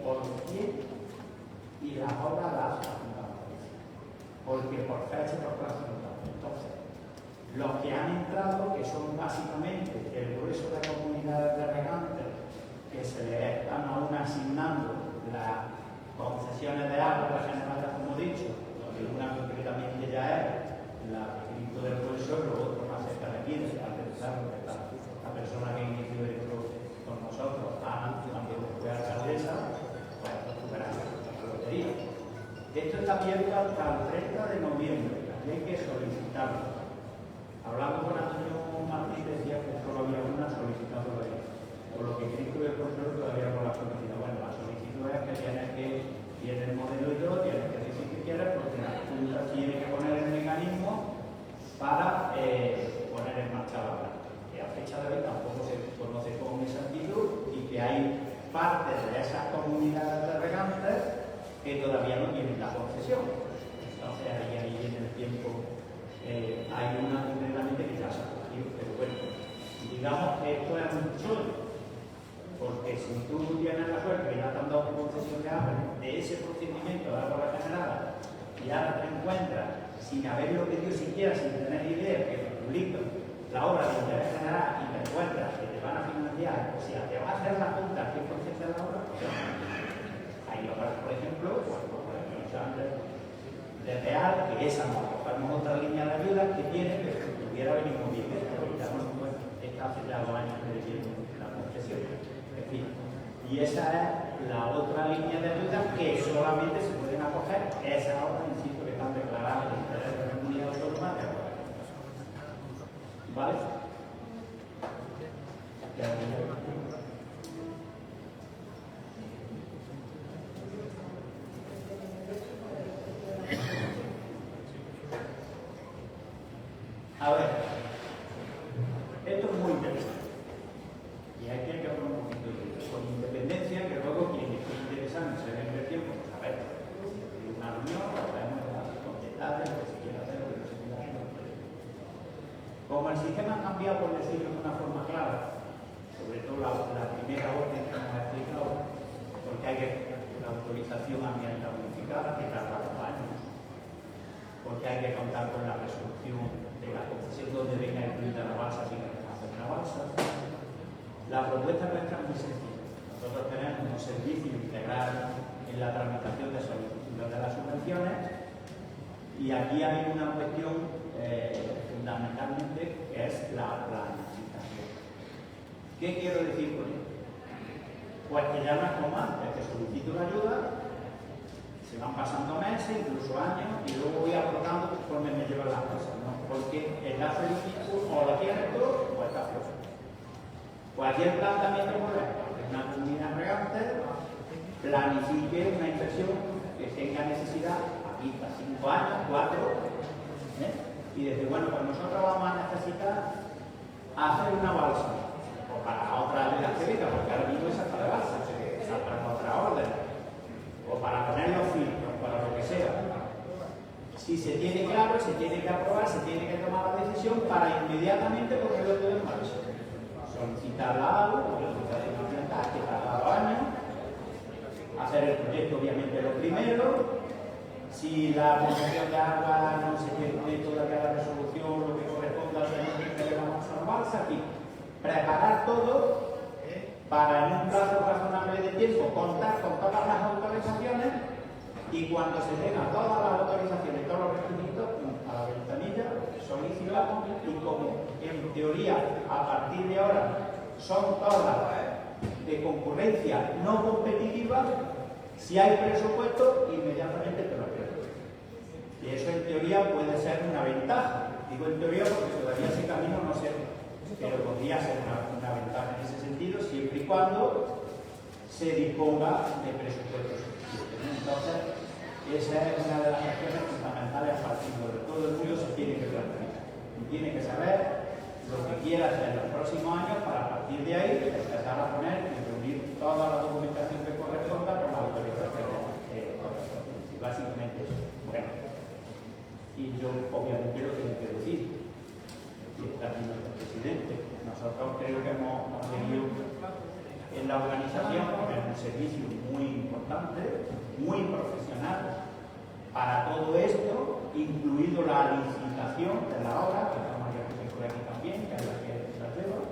y las obras las ajustamos. Porque por fecha y por plazo no estamos. Entonces, los que han entrado, que son básicamente el grueso de comunidades de regantes, que se les están aún asignando concesiones de agua regeneradas, como he dicho, donde una concretamente ya es la Cristo del Pueblo, lo otro más cerca de aquí, de la persona que inició esto con nosotros, Ana, cuando fue alcaldesa, pues recuperar la lotería. Esto está abierto hasta el 30 de noviembre, y hay que solicitarlo. Hablando con Antonio Martín, decía que solo había una solicitando la ley, por lo que Cristo del Pueblo todavía no la ha solicitado. Bueno, la solicitud es que tiene el modelo y todo, tiene que decir que quiere, porque la Junta tiene que poner el mecanismo para poner en marcha la obra. Que a fecha de hoy tampoco se conoce con exactitud y que hay partes de esas comunidades de regantes que todavía no tienen la concesión. Entonces ahí en el tiempo hay una concretamente que ya se ha cogido, pero bueno, digamos que esto es un sueño, porque si tú tienes la suerte que ya te han dado tu concesión de agua de ese procedimiento de agua regenerada y ahora te encuentras sin haberlo pedido siquiera, sin tener idea que te publican la obra de interés general y te encuentras que te van a financiar, o sea, te va a hacer la Junta que concede la obra, ahí lo para, por ejemplo, pues, por ejemplo, de Real, que esa no, cogemos otra línea de ayuda que tiene, pero si tuviera venido muy bien, pero ya no está hace ya 2 años que tiene la concesión. En fin, y esa es la otra línea de ayuda que solamente se pueden acoger esas obras, insisto, que están declaradas en interés de la comunidad autónoma de agua. ¿Vale? A ver, esto es muy interesante y aquí hay que hablar un poquito de esto, con independencia que luego quien esté interesado en saber el tiempo, pues a ver, una reunión, podemos con detalles, lo que se quiera hacer, lo que no se quiera hacer. Como el sistema ha cambiado, por decirlo de una forma clara, sobre todo la primera orden que hemos explicado, porque hay que la autorización ambiental unificada, que tarda 2 años, porque hay que contar con la resolución de la concesión donde venga incluida la balsa, si queremos hacer una balsa. La propuesta nuestra es muy sencilla. Nosotros tenemos un servicio integral en la tramitación de solicitudes de las subvenciones y aquí hay una cuestión fundamentalmente que es la planificación. ¿Qué quiero decir con esto? Pues que ya no es como antes, que solicito una ayuda, se van pasando meses, incluso años, y luego voy aportando conforme me llevan las cosas, ¿no? Porque en la solicitud o la tienes todo o está flojo. Pues aquí el planteamiento es una comunidad regante, planifique una inversión que tenga necesidad aquí para 5 años, 4, y decir, bueno, pues nosotros vamos a necesitar hacer una balsa, o para otra de las que venga, porque ahora mismo esa está de balsa, esa para otra orden, o para poner los filtros, para lo que sea. Si se tiene claro, se tiene que aprobar, se tiene que tomar la decisión para inmediatamente ponerlo todo en marcha. Solicitar la agua, solicitar la ambiental, que tarda 2 años, hacer el proyecto obviamente lo primero. Si la concesión de agua no se tiene todavía la resolución, lo que corresponda, tenemos que hacer la balsa, aquí. Preparar todo para en un plazo razonable de tiempo contar con todas las autorizaciones y cuando se tengan todas las autorizaciones y todos los requisitos, a la ventanilla solicitamos y como en teoría a partir de ahora son todas de concurrencia no competitiva, si hay presupuesto inmediatamente te lo pierdes. Y eso en teoría puede ser una ventaja. Digo en teoría porque todavía ese camino no se ve, pero podría ser una ventaja en ese sentido siempre y cuando se disponga de presupuestos suficientes. Entonces, esa es una de las acciones fundamentales a partir de todo el mundo se tiene que plantear. Y tiene que saber lo que quiera hacer en los próximos años para a partir de ahí empezar a poner y reunir toda la documentación que corresponda con la autorización correspondiente. Básicamente eso. Bueno, y yo obviamente lo tengo que decir. Y está aquí nuestro presidente. Nosotros creo que hemos tenido en la organización un servicio muy importante, muy profesional para todo esto, incluido la licitación de la obra, que está María José por aquí también, que es la que la lleva,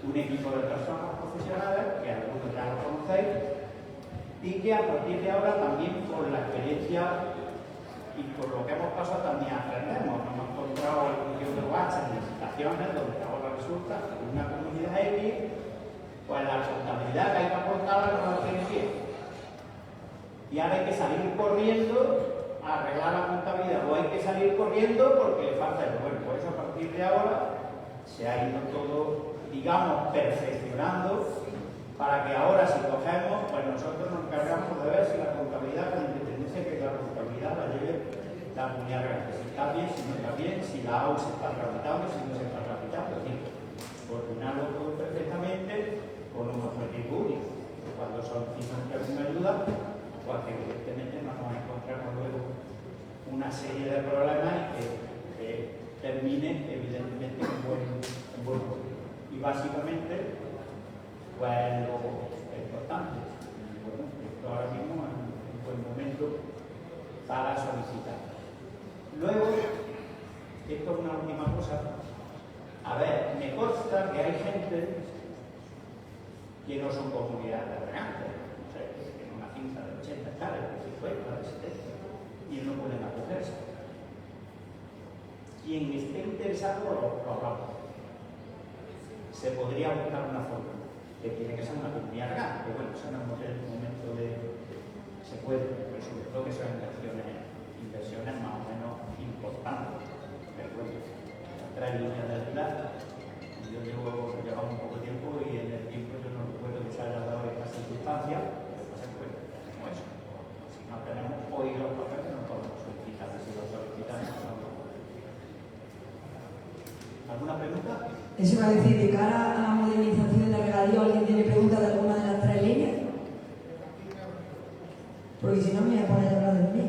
un equipo de personas profesionales, que algunos ya lo conocéis, y que a partir de ahora también por la experiencia y por lo que hemos pasado también aprendemos. Nos hemos encontrado algún que otro bache en licitaciones donde ahora resulta que una comunidad X, pues la contabilidad que hay que aportar no la tiene bien. Y ahora hay que salir corriendo a arreglar la contabilidad, o hay que salir corriendo porque le falta el bueno. Por eso a partir de ahora se ha ido todo, digamos, perfeccionando, para que ahora si cogemos, pues nosotros nos encargamos de ver si la contabilidad, con independencia que la contabilidad la lleve la comunidad grande, si está bien, si no está bien, si la AU se está tramitando, si no se está tramitando, es decir, coordinarlo todo perfectamente con un objetivo único. Cuando solicitan alguna ayuda, pues evidentemente nos encontramos luego una serie de problemas y que termine evidentemente en buen camino. Y básicamente, pues lo importante, bueno, esto ahora mismo es un buen momento para solicitar. Luego, esto es una última cosa, a ver, me consta que hay gente que no son comunidades de regantes, no sé, que tienen una finca de 80 hectáreas, de 50, de 70, y no pueden acogerse. Quien esté interesado lo hablamos. Se podría buscar una forma, que tiene que ser una comunidad real, pero bueno, eso no es el momento de... se puede, pero sobre todo que son inversiones más o menos importantes. Pero bueno, las 3 líneas del plan, yo llevamos un poco de tiempo y en el tiempo yo no recuerdo que se haya dado esta circunstancia, pero pues tenemos eso. Si no tenemos hoy los papeles, no podemos solicitar, si lo solicitamos, no. ¿Alguna pregunta? Eso va a decir, de cara a la modernización del regadío, ¿alguien tiene preguntas de alguna de las 3 líneas? Porque si no me voy a poner a hablar de mí.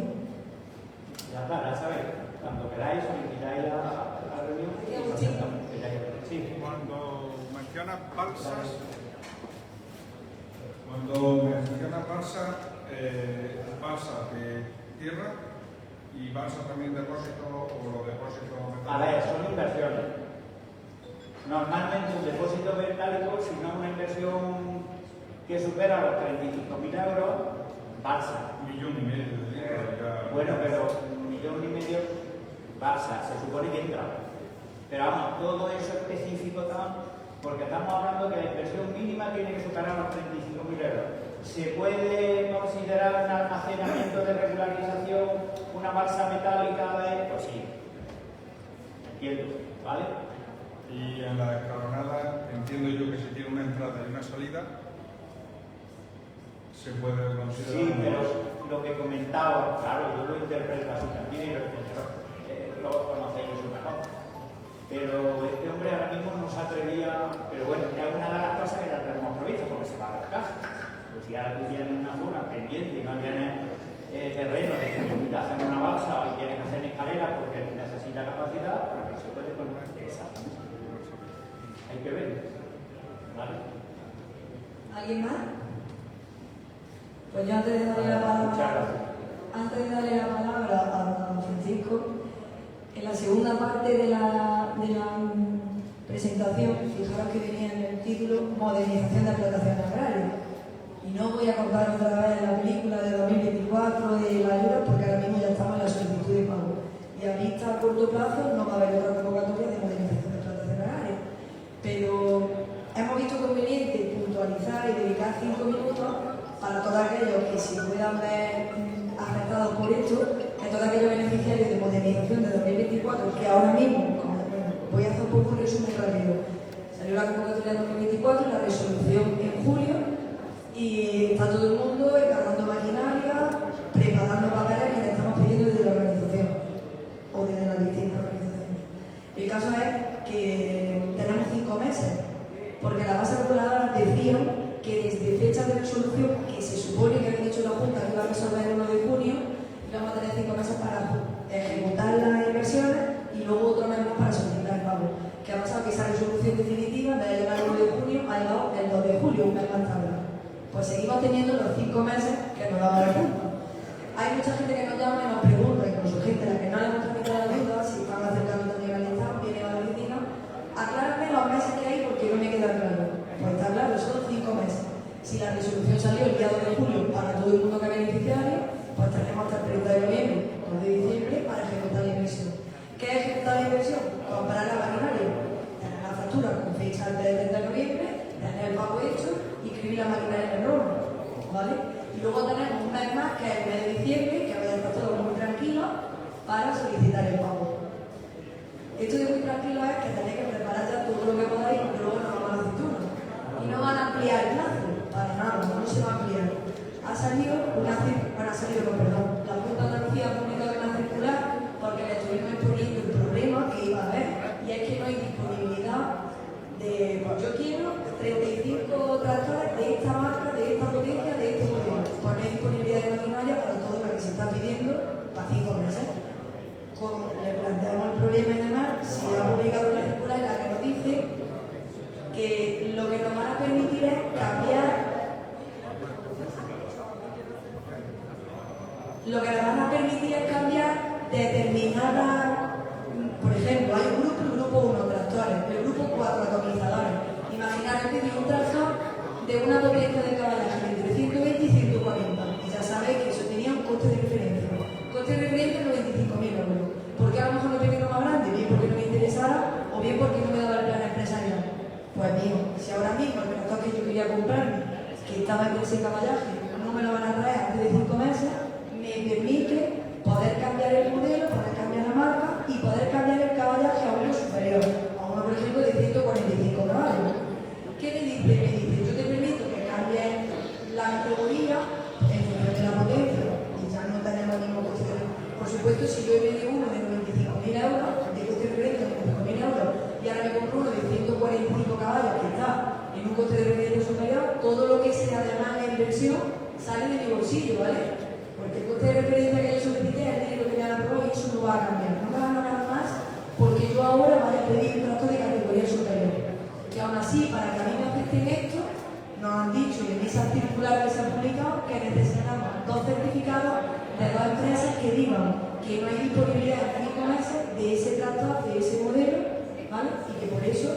Ya está, ya sabéis, cuando queráis solicitáis la reunión y lo aceptamos. Sí. Cuando menciona balsas, balsa de tierra y balsa también depósito o los depósitos metálicos. A ver, son inversiones. Normalmente un depósito metálico, si no es una inversión que supera los 35.000 euros, balsa. 1,5 millones de euros. Bueno, pero 1,5 millones balsa, se supone que entra. Pero vamos, todo eso específico está, porque estamos hablando que la inversión mínima tiene que superar los 35.000 euros. ¿Se puede considerar un almacenamiento de regularización, una balsa metálica de...? Pues sí, entiendo, ¿vale? Y en la escalonada entiendo yo que si tiene una entrada y una salida, se puede considerar... Sí, pero lo que comentaba, claro, yo lo interpreto así también y lo conocéis mucho mejor. Pero este hombre ahora mismo no se atrevía, pero bueno, es una de las cosas que ya tenemos previsto, porque se va a las casas. Pues si ahora tú tienes una zona pendiente y no tienes terreno de que necesitas hacer una balsa y tienes que hacer escaleras porque necesita capacidad, pues se puede poner esa. Hay que ver, ¿vale? ¿Alguien más? Pues yo antes de darle la palabra, a Francisco, en la segunda parte de la presentación, fijaros que venía en el título Modernización de explotaciones agrarias. Y no voy a contar otra vez la película de 2024 de la ayuda, porque ahora mismo ya estamos en la solicitud de pago. Y a vista a corto plazo no va a haber otra convocatoria de modernización de explotaciones agrarias. Pero hemos visto conveniente puntualizar y dedicar 5 minutos para todos aquellos que se puedan ver afectados por esto, que todos aquellos beneficiarios de modernización de 2024, que ahora mismo, voy a hacer un poco un resumen rápido. Salió la convocatoria de 2024, la resolución en julio, y está todo el mundo encargando maquinaria, preparando papeles que le estamos pidiendo desde la organización o desde las distintas organizaciones. El caso es que tenemos 5 meses, porque la base reguladora decía que desde fecha de resolución, que se supone que había dicho la Junta que iba a resolver el 1 de junio, vamos a tener 5 meses para ejecutar las inversiones y luego otro mes más para solicitar el pago. ¿Qué ha pasado? Que esa resolución definitiva, en vez de llegar el 1 de junio, ha llegado el 2 de julio, un mes más tarde. Pues seguimos teniendo los 5 meses que nos daba la Junta. Hay mucha gente que nos llama y nos pregunta, incluso gente a la que no le hemos tramitado la duda, si están acercando también al Estado, viene a la oficina, aclárame los meses que hay porque no me queda claro. Pues está claro, son 5 meses. Si la resolución salió el día 2 de julio para todo Y luego tenemos un mes más, que es el mes de diciembre, que voy a estar todos muy tranquilos para solicitar el pago. Esto de muy tranquilo es que tenéis que preparar ya todo lo que podáis porque luego nos vamos a la aceituna. Y no van a ampliar el plazo, para nada, no se va a ampliar. Ha salido la Junta de Andalucía ha publicado una circular porque le estuvimos exponiendo el problema que iba a haber. Y es que no hay disponibilidad de, pues yo quiero 35 tractores de esta marca, de esta potencia, de este modelo. Pues no hay disponibilidad de maquinaria para todo lo que se está pidiendo para 5 meses. Como le planteamos el problema y demás, si ha publicado una circular en la que nos dice que lo que nos van a permitir es cambiar. Lo que nos van a permitir es cambiar determinadas, por ejemplo, hay un grupo, el grupo 1 tractores, el grupo 4 atomizadores. Imaginaros que tiene un tractor de una potencia de caballaje entre 120 y 140. Y ya sabéis que eso tenía un coste de referencia. Coste de referencia de 95.000 euros. ¿Por qué a lo mejor no tengo más grande? Bien porque no me interesara o bien porque no me daba el plan empresarial. Pues mío, si ahora mismo el tractor que yo quería comprarme, que estaba en ese caballaje, no me lo van a traer antes de 5 meses, me permite poder cambiar el modelo, poder cambiar la marca y poder cambiar el caballaje a uno superior, a uno por ejemplo de 145 caballos. ¿Qué me dice? Me dice, yo te permito que cambies la categoría en función de la potencia y ya no tenemos ningún coste. Por supuesto, si yo he vendido uno de 95.000 euros, de coste de referencia de 95.000 euros y ahora me compro uno de 145 caballos que está en un coste de referencia superior, todo lo que sea además de inversión sale de mi bolsillo, ¿vale? Porque el coste de referencia que yo solicité es el dinero que me han aprobado y eso no va a cambiar. No me van a ganar más porque yo ahora voy a pedir un tractor de categoría superior. Y aún así, para que a mí me acepten esto, nos han dicho en esa circular que se ha publicado que necesitamos 2 certificados de 2 empresas que digan que no hay disponibilidad en 5 meses de ese tractor, de ese modelo, ¿vale? Y que por eso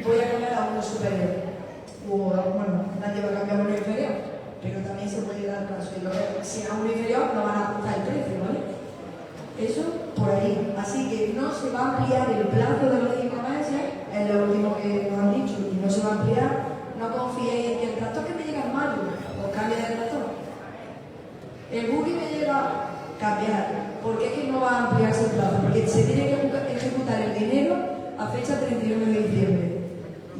voy a cambiar a uno superior. O, bueno, nadie va a cambiar a uno inferior, pero también se puede dar caso. Y si a uno inferior no van a ajustar el precio, ¿vale? Eso por ahí. Así que no se va a ampliar el plazo de los 5 meses, es lo último que nos han dicho, y no se va a ampliar. No confiéis en que el tractor que me llega en mayo, pues cambia de tractor. El buggy me llega a cambiar. ¿Por qué es que no va a ampliarse el plazo? Porque se tiene que ejecutar el dinero a fecha 31 de diciembre.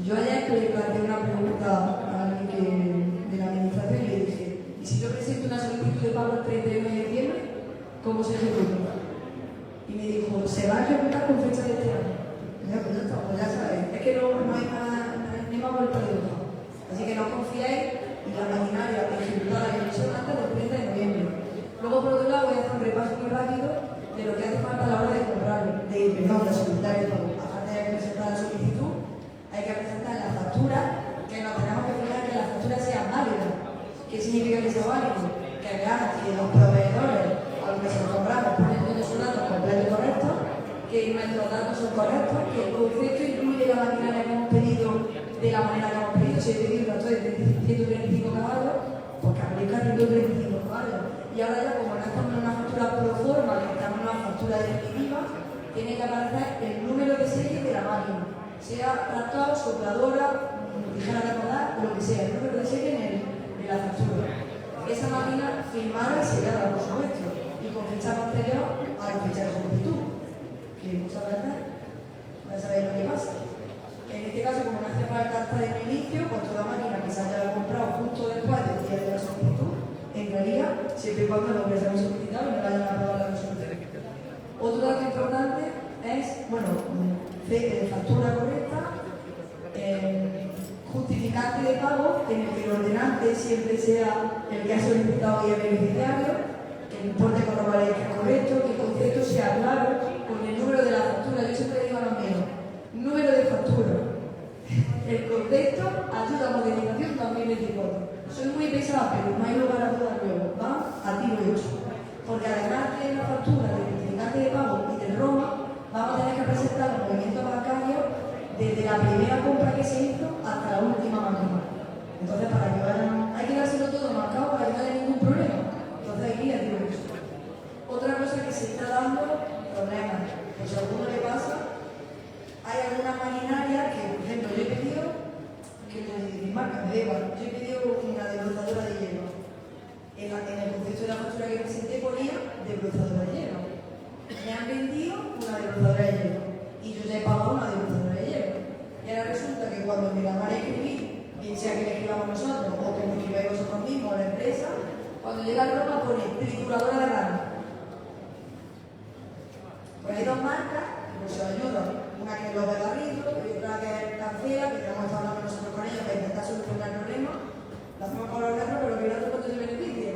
Yo ayer le planteé una pregunta a alguien de la administración y le dije, ¿y si yo presento una solicitud de pago el 31 de diciembre, cómo se ejecuta? Y me dijo, se va a ejecutar con fecha de este año. Pues ya sabéis, es que no hay más vuelta de hoja. Así que no confiéis y la maquinaria ejecutada que son antes del 30 de noviembre. Luego, por otro lado, voy a hacer un repaso muy rápido de lo que hace falta a la hora de comprarlo, de solicitar el pago. Aparte de presentar la solicitud, hay que presentar la factura, que nos tenemos que fijar que la factura sea válida. ¿Qué significa que sea válido? Que veamos que los proveedores a los que se lo compramos ponen todos sus datos completos y correctos, que nuestros datos son correctos, que el concepto incluye la maquinaria que hemos pedido de la manera que hemos pedido. Si he pedido un tractor de 135 caballos, pues que aplica 135 caballos. Y ahora ya, como no estamos en una factura pro forma, que estamos en una factura definitiva, tiene que aparecer el número de serie de la máquina. Sea tractor, sopladora, tijera de podar, lo que sea, el número de serie en la factura. Esa máquina firmada y sellada, por supuesto, y con fecha posterior a la fecha de solicitud, que muchas veces ya sabéis lo que pasa. En este caso, como no hace falta hasta el inicio, pues toda máquina que se haya comprado justo después del día de la solicitud, entraría siempre y cuando lo que se haya solicitado y no vayan a aprobar la resolución. Otro dato importante es, bueno, factura correcta, justificante de pago en el que el ordenante siempre sea el que ha solicitado y el beneficiario, que el importe corroboréis que es correcto, que el concepto sea claro, con el número de la factura. Yo siempre digo a los míos, número de factura. El concepto ayuda a modernización 2024. Soy muy pesada, pero no hay lugar a dudas luego, va a tiro hecho. Porque además de la factura, del justificante de pago y del ROMA, vamos a tener que presentar los movimientos bancarios desde la primera compra que se hizo hasta la última máquina. Entonces, para que vayan, hay que dárselo todo marcado para que no haya ningún problema. Entonces, aquí ya digo eso. Otra cosa que se está dando problemas, pues si a alguno le pasa, hay algunas maquinarias que, por ejemplo, yo he pedido, que mi marca me da igual, yo he pedido una desbrozadora de hielo. en el concepto de la factura que presenté ponía desbrozadora de hielo. Me han vendido una desbrozadora de hielo y yo ya he pagado una desbrozadora de hielo. Y ahora resulta que cuando me la van a escribir, bien sea que la escribamos nosotros o que me escribáis vosotros mismos o la empresa, cuando llega el broma pone trituradora de rama. Pues hay dos marcas que nos ayudan. Una que es López Garrido y otra que es Cancela, que tenemos estado hablando nosotros con ellos para intentar solucionar el problema. Lo hacemos con los perros, pero que no cuánto se beneficia.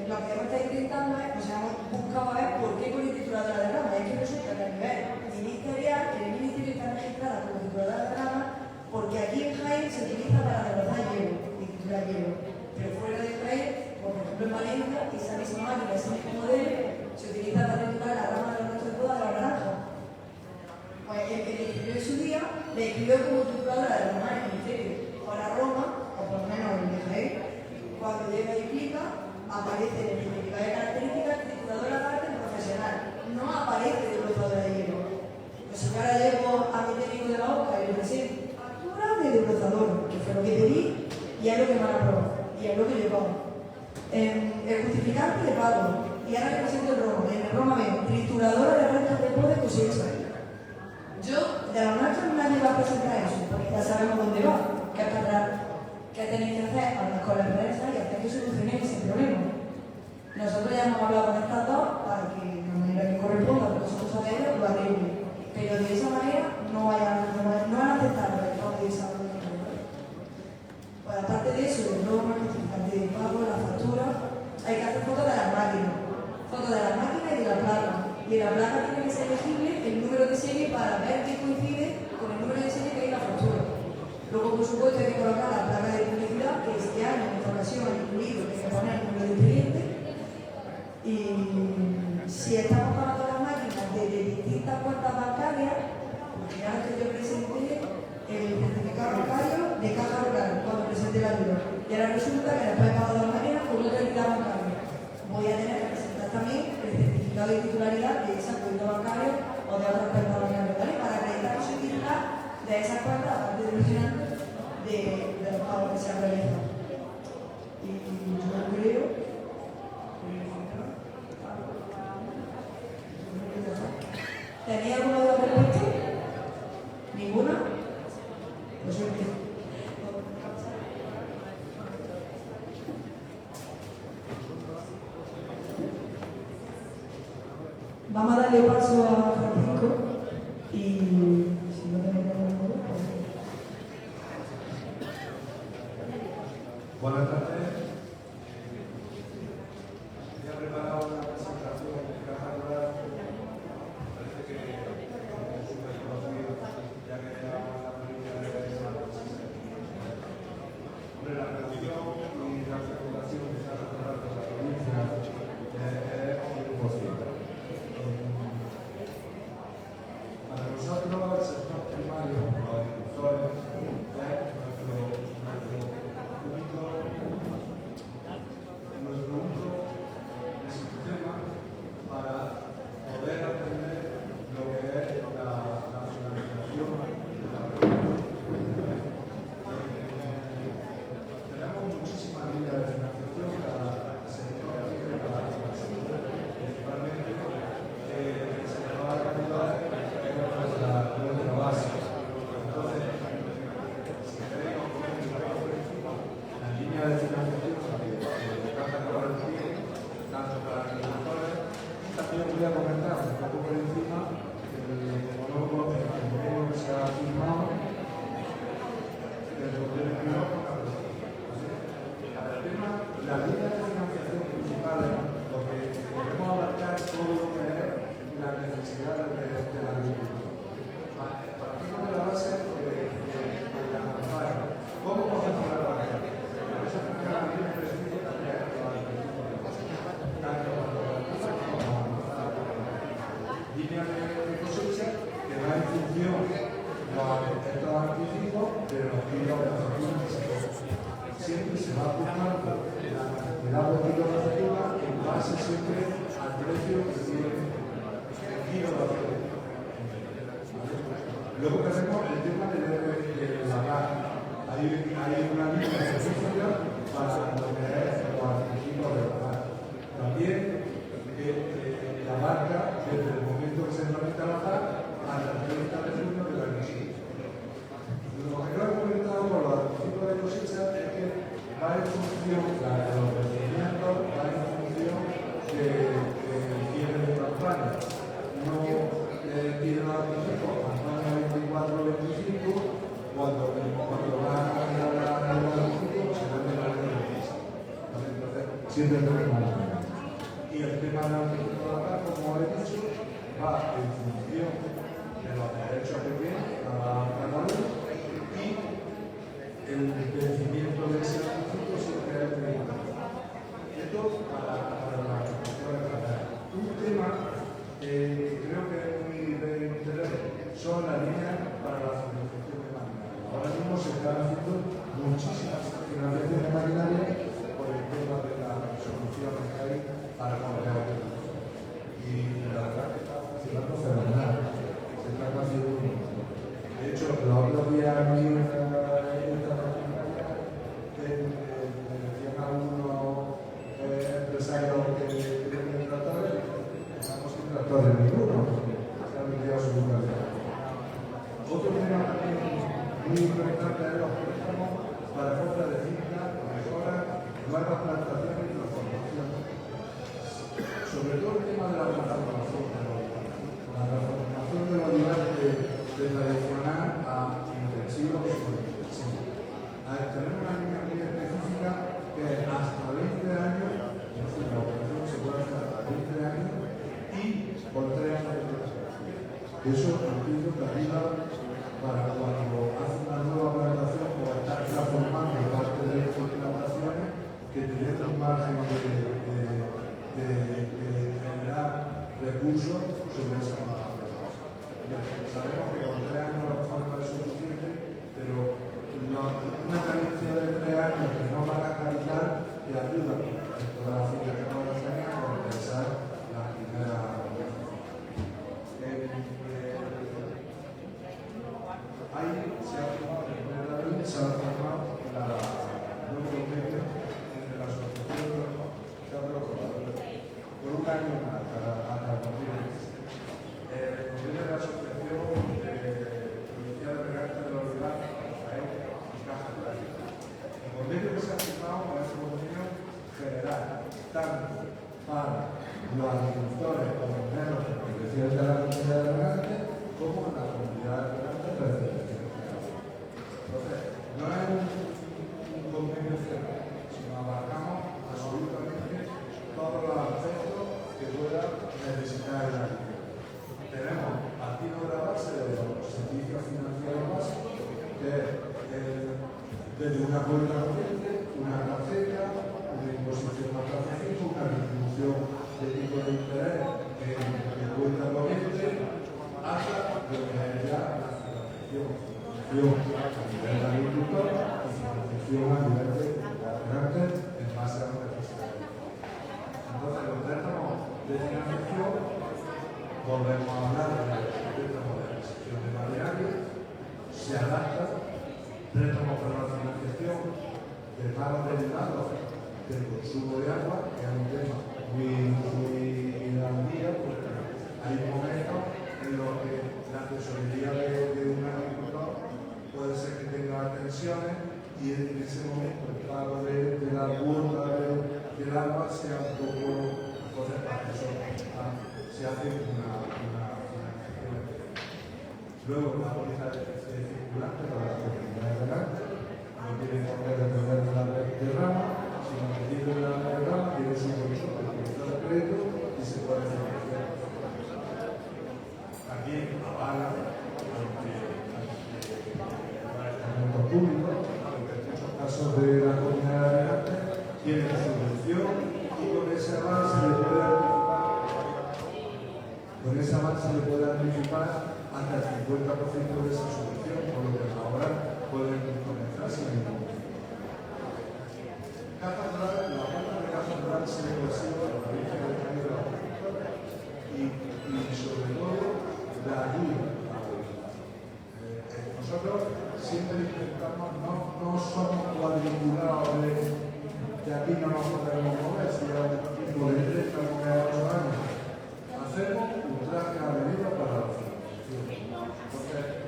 Lo que hemos estado intentando es, o sea, hemos buscado a ver por qué con trituradora de rama. Y es que resulta que a nivel ministerial, en el ministerio está registrada como trituradora de rama, porque aquí en Jaén se utiliza para desbrozar hielo y triturar hielo. Pero fuera de Jaén, por ejemplo en Valencia, esa misma máquina, ese mismo modelo, se utiliza para triturar la rama de los nuestros de poda de la naranja. Pues el que le escribió en su día, le escribió como trituradora de rama en el ministerio. Para Roma, o por lo menos en el Jaén, cuando llega y explica, aparece en el certificado de características trituradora aparte profesional. No aparece desbrozadora de hielo. Pues si yo ahora llego a mi técnico de la boca y le presento factura de desbrozador, que fue lo que pedí, y es lo que me han aprobado, y es lo que yo pago. El justificante de pago, y ahora le presento el Roma. En el Roma veo trituradora de restos de poda de cosecha. Yo, de la nuestra, nadie va a presentar eso, porque ya sabemos dónde va, qué tenéis que hacer con la empresa y hacer que solucionéis ese problema. Nosotros ya hemos hablado con estas dos para que de la manera que corresponda, porque son cosas de ellos, lo arreglen. Pero de esa manera no van a aceptar el pago de esa manera. Pues aparte de eso, del Roma, el justificante de pago, la factura, hay que hacer fotos de las máquinas. Fotos de las máquinas y de la placa. Y en la placa tiene que ser elegible el número de serie para ver que coincide con el número de serie que hay en la factura. Luego, por supuesto, hay que colocar la placa de publicidad, que este año en esta ocasión ha incluido que hay que poner el número de expediente. Y si estamos pagando las máquinas de distintas cuentas bancarias, porque ya antes yo presenté el certificado bancario de caja rural cuando presenté la ayuda. Y ahora resulta que después he pagado las máquinas con otra entidad bancaria. Voy a tener que presentar también el certificado de titularidad de esa cuenta bancaria o de otras cuentas bancarias, ¿vale? Para acreditar que soy titular de esas cuentas, aparte de funcionante, de los pagos que se han realizado. Y yo creo. ¿Tenía alguna duda al respecto? ¿Ninguna? Pues yo empiezo. Vamos a darle paso a Francisco y si no tenéis ninguna duda, pues... Buenas tardes. He preparado una presentación de caja rural. Parece que es súper conocido, ya que era la política de la sobre la reducción y la circulación de caja rural de la provincia es muy posible. Para nosotros, el sector primario, los agricultores, nuestro único sistema para poder atender lo que es la finalización de la reunión. Tenemos muchísimas líneas de financiación para el sector agrícola, principalmente el sector agrícola es nuestra base. Entonces, si queremos la línea de financiación tanto para agricultores, también voy a comentar un poco por encima el convenio que se ha firmado del gobierno español con la presidencia. El tema, las líneas de financiación principales, lo que queremos abarcar es todo lo que es las necesidades de la agricultura. Partimos de la base de la campaña. ¿Cómo podemos trabajar? Esa campaña tiene presente también línea de cosecha que va en función de estos anticipos de los kilos de aceituna que se cogen. Siempre se va buscando la cantidad de kilos de aceituna en base siempre al precio que tiene el kilo de aceituna. Luego tenemos el tema de la carne. Hay una línea de financiación para lo que es los siempre tenemos la pena. Y el tema de la acá, como he dicho, va en función de los derechos que tiene cada uno y el crecimiento de ese instituto siempre es muy importante. Esto para la construcción de carrera. Un tema que creo que es muy de interés son las líneas para la financiación de maquinaria. Ahora mismo se están haciendo muchísimas financiaciones de maquinaria por el tema de las soluciones que hay para comprar. Y la verdad que está funcionando fenomenal. Se está haciendo un montón. De hecho, los otros días vi una que me decían algunos empresarios que tienen tractores, estamos sin tractores ninguno, se han vendido su lugar. Otro tema también muy importante es los préstamos para compra de finca, mejoras, nuevas plantaciones y transformaciones. Sobre todo el tema de la transformación de los olivares. La transformación de los olivares de tradicional a intensivo y intensivo. Tenemos una línea muy específica que hasta 20 años, es decir, la operación se puede hacer hasta 20 años y por 3 años de transformación. Eso entiendo que ayuda para cuando hace una nueva plantación o estar transformando parte de las plantaciones que tienen un margen de generar recursos sobre esa nueva plantación. Sabemos que con 3 años la forma es suficiente, pero una carencia de 3 años que no van a capital te ayuda en todas las fincas que no van a tener a compensar las primeras. Ahí se ha formado el nuevo convenio entre la asociación de los por un año más hasta 2020. El convenio de la asociación provincial de regantes de los olivares, y Caja Rural. El convenio que se ha firmado es un convenio general, tanto para los agricultores o miembros pertenecientes a la comunidad de regantes como a la comunidad de regantes pertenecientes. Entonces, no es un convenio cerrado, sino abarcamos absolutamente todos los aspectos que pueda necesitar el agricultor. Tenemos partido de la base de los servicios financieros básicos, que es desde una cuenta corriente, una tarjeta, una imposición al tráfico, una distribución de tipo de interés en cuenta corriente, hasta lo que es ya la financiación a nivel de agricultor y financiación a nivel de regantes en base a una necesidad. Entonces, los préstamos de financiación, volvemos a hablar de préstamos de adquisición de maquinaria, se adapta, préstamos para la financiación de pagos derivados del consumo de agua, que es un tema muy al día, porque hay momentos en los que la tesorería de un agricultor puede ser que tenga tensiones y en ese momento el pago de la cuota del agua sea un poco, entonces para eso se hace una financiación. Luego la póliza circulante para las comunidades regantes no tiene por qué depender de la derrama, sino que tiene de la derrama, tiene su bolso de crédito y se puede financiar. Aquí avala público, aunque en muchos casos de la comunidad de regantes tiene subvención y con ese avance le puede anticipar hasta el 50% de esa subvención, por lo que ahora pueden comenzar sin ningún problema. Caja Rural, la cuenta de Caja Rural se recibe a la provincia de Cádiz de los agricultores y sobre todo la ayuda a la agricultura. Nosotros siempre intentamos, no somos cuadriculados de aquí no nos podemos mover, si hay un tipo de 30 o 8 años. Hacemos un traje a medida para la financiación. Entonces,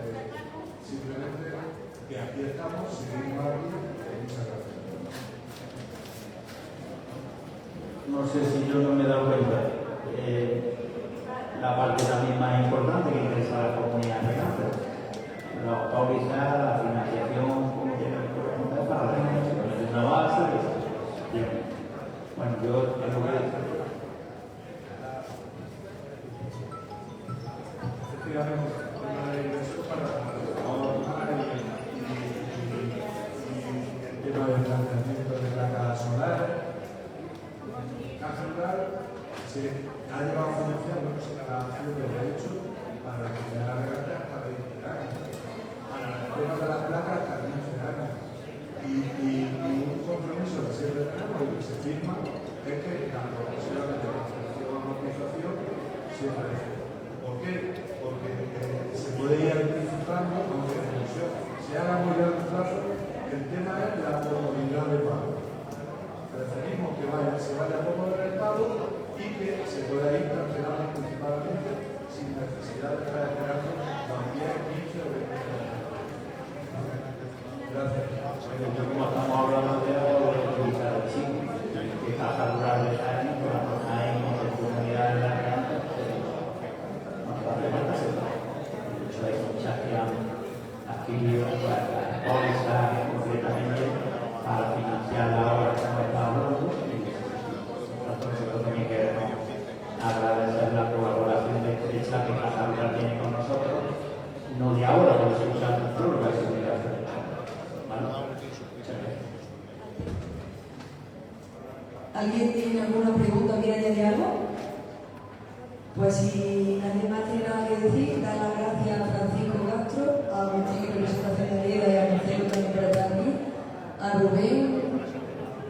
simplemente que aquí estamos, seguimos aquí, muchas gracias. No sé si yo no me he dado cuenta. La parte también más importante que interesa a la comunidad regante. Los pólizas, la financiación, como tiene que preguntar para la financiación. Es una base. Bueno, yo tengo que decir. Efectivamente, eso para el tema del planteamiento de placas solares. Caja rural se ha llevado a financiar la acción de derecho para la actividad de la regata hasta 20 años. Para el tema de las placas hasta 15 años. Y un compromiso de ser de que se firma es que la profesión de construcción o amortización siempre es. ¿Por qué? Porque se puede ir anticipando, aunque la discusión se haga muy largo plazo, el tema es la comodidad de pago. Preferimos que se vaya cómodo en el pago y que se pueda ir cancelando anticipadamente sin necesidad de estar esperando los 10, 15 o 20 años. Gracias. Como estamos hablando de ahora, voy a utilizar el signo, que Caja Rural de Jaén, con la Jaén y de comunidad de la granja, no hace falta hacerlo. De hecho, hay muchas que han adquirido las pólizas concretamente para financiar la obra que hemos estado hablando. Nosotros también queremos agradecer la colaboración estrecha que Caja Rural tiene con nosotros, no de ahora, porque se usa el prórroga, sino de hace mucho. ¿Alguien tiene alguna pregunta o quiere añadir algo? Pues si nadie más tiene nada que decir, dar las gracias a Francisco Castro, a Agustín en representación de Liga y a Marcelo también por estar aquí, a Rubén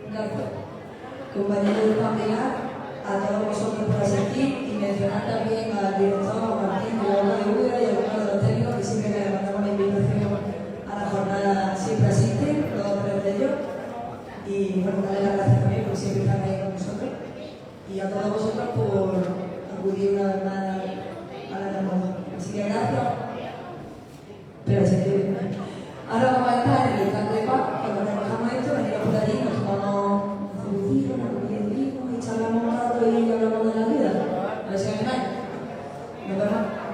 Garza, compañero de Pamela, a todos vosotros por asistir y mencionar también al director Martín de la obra de Úbeda y a algunos de los técnicos que siempre que le mandamos la invitación a la jornada siempre asisten, todos tres de ellos. Y bueno, darle las gracias también por siempre estar ahí con nosotros y a todos vosotros por acudir una vez más a la reunión. Así que gracias. Pero así que ahora vamos a estar en el stand de paz, cuando trabajamos esto, venimos por allí, nos tomamos un cebucillo, una comida de vino y charlamos un rato y hablamos de la vida. A ver si os animáis. Nos vemos.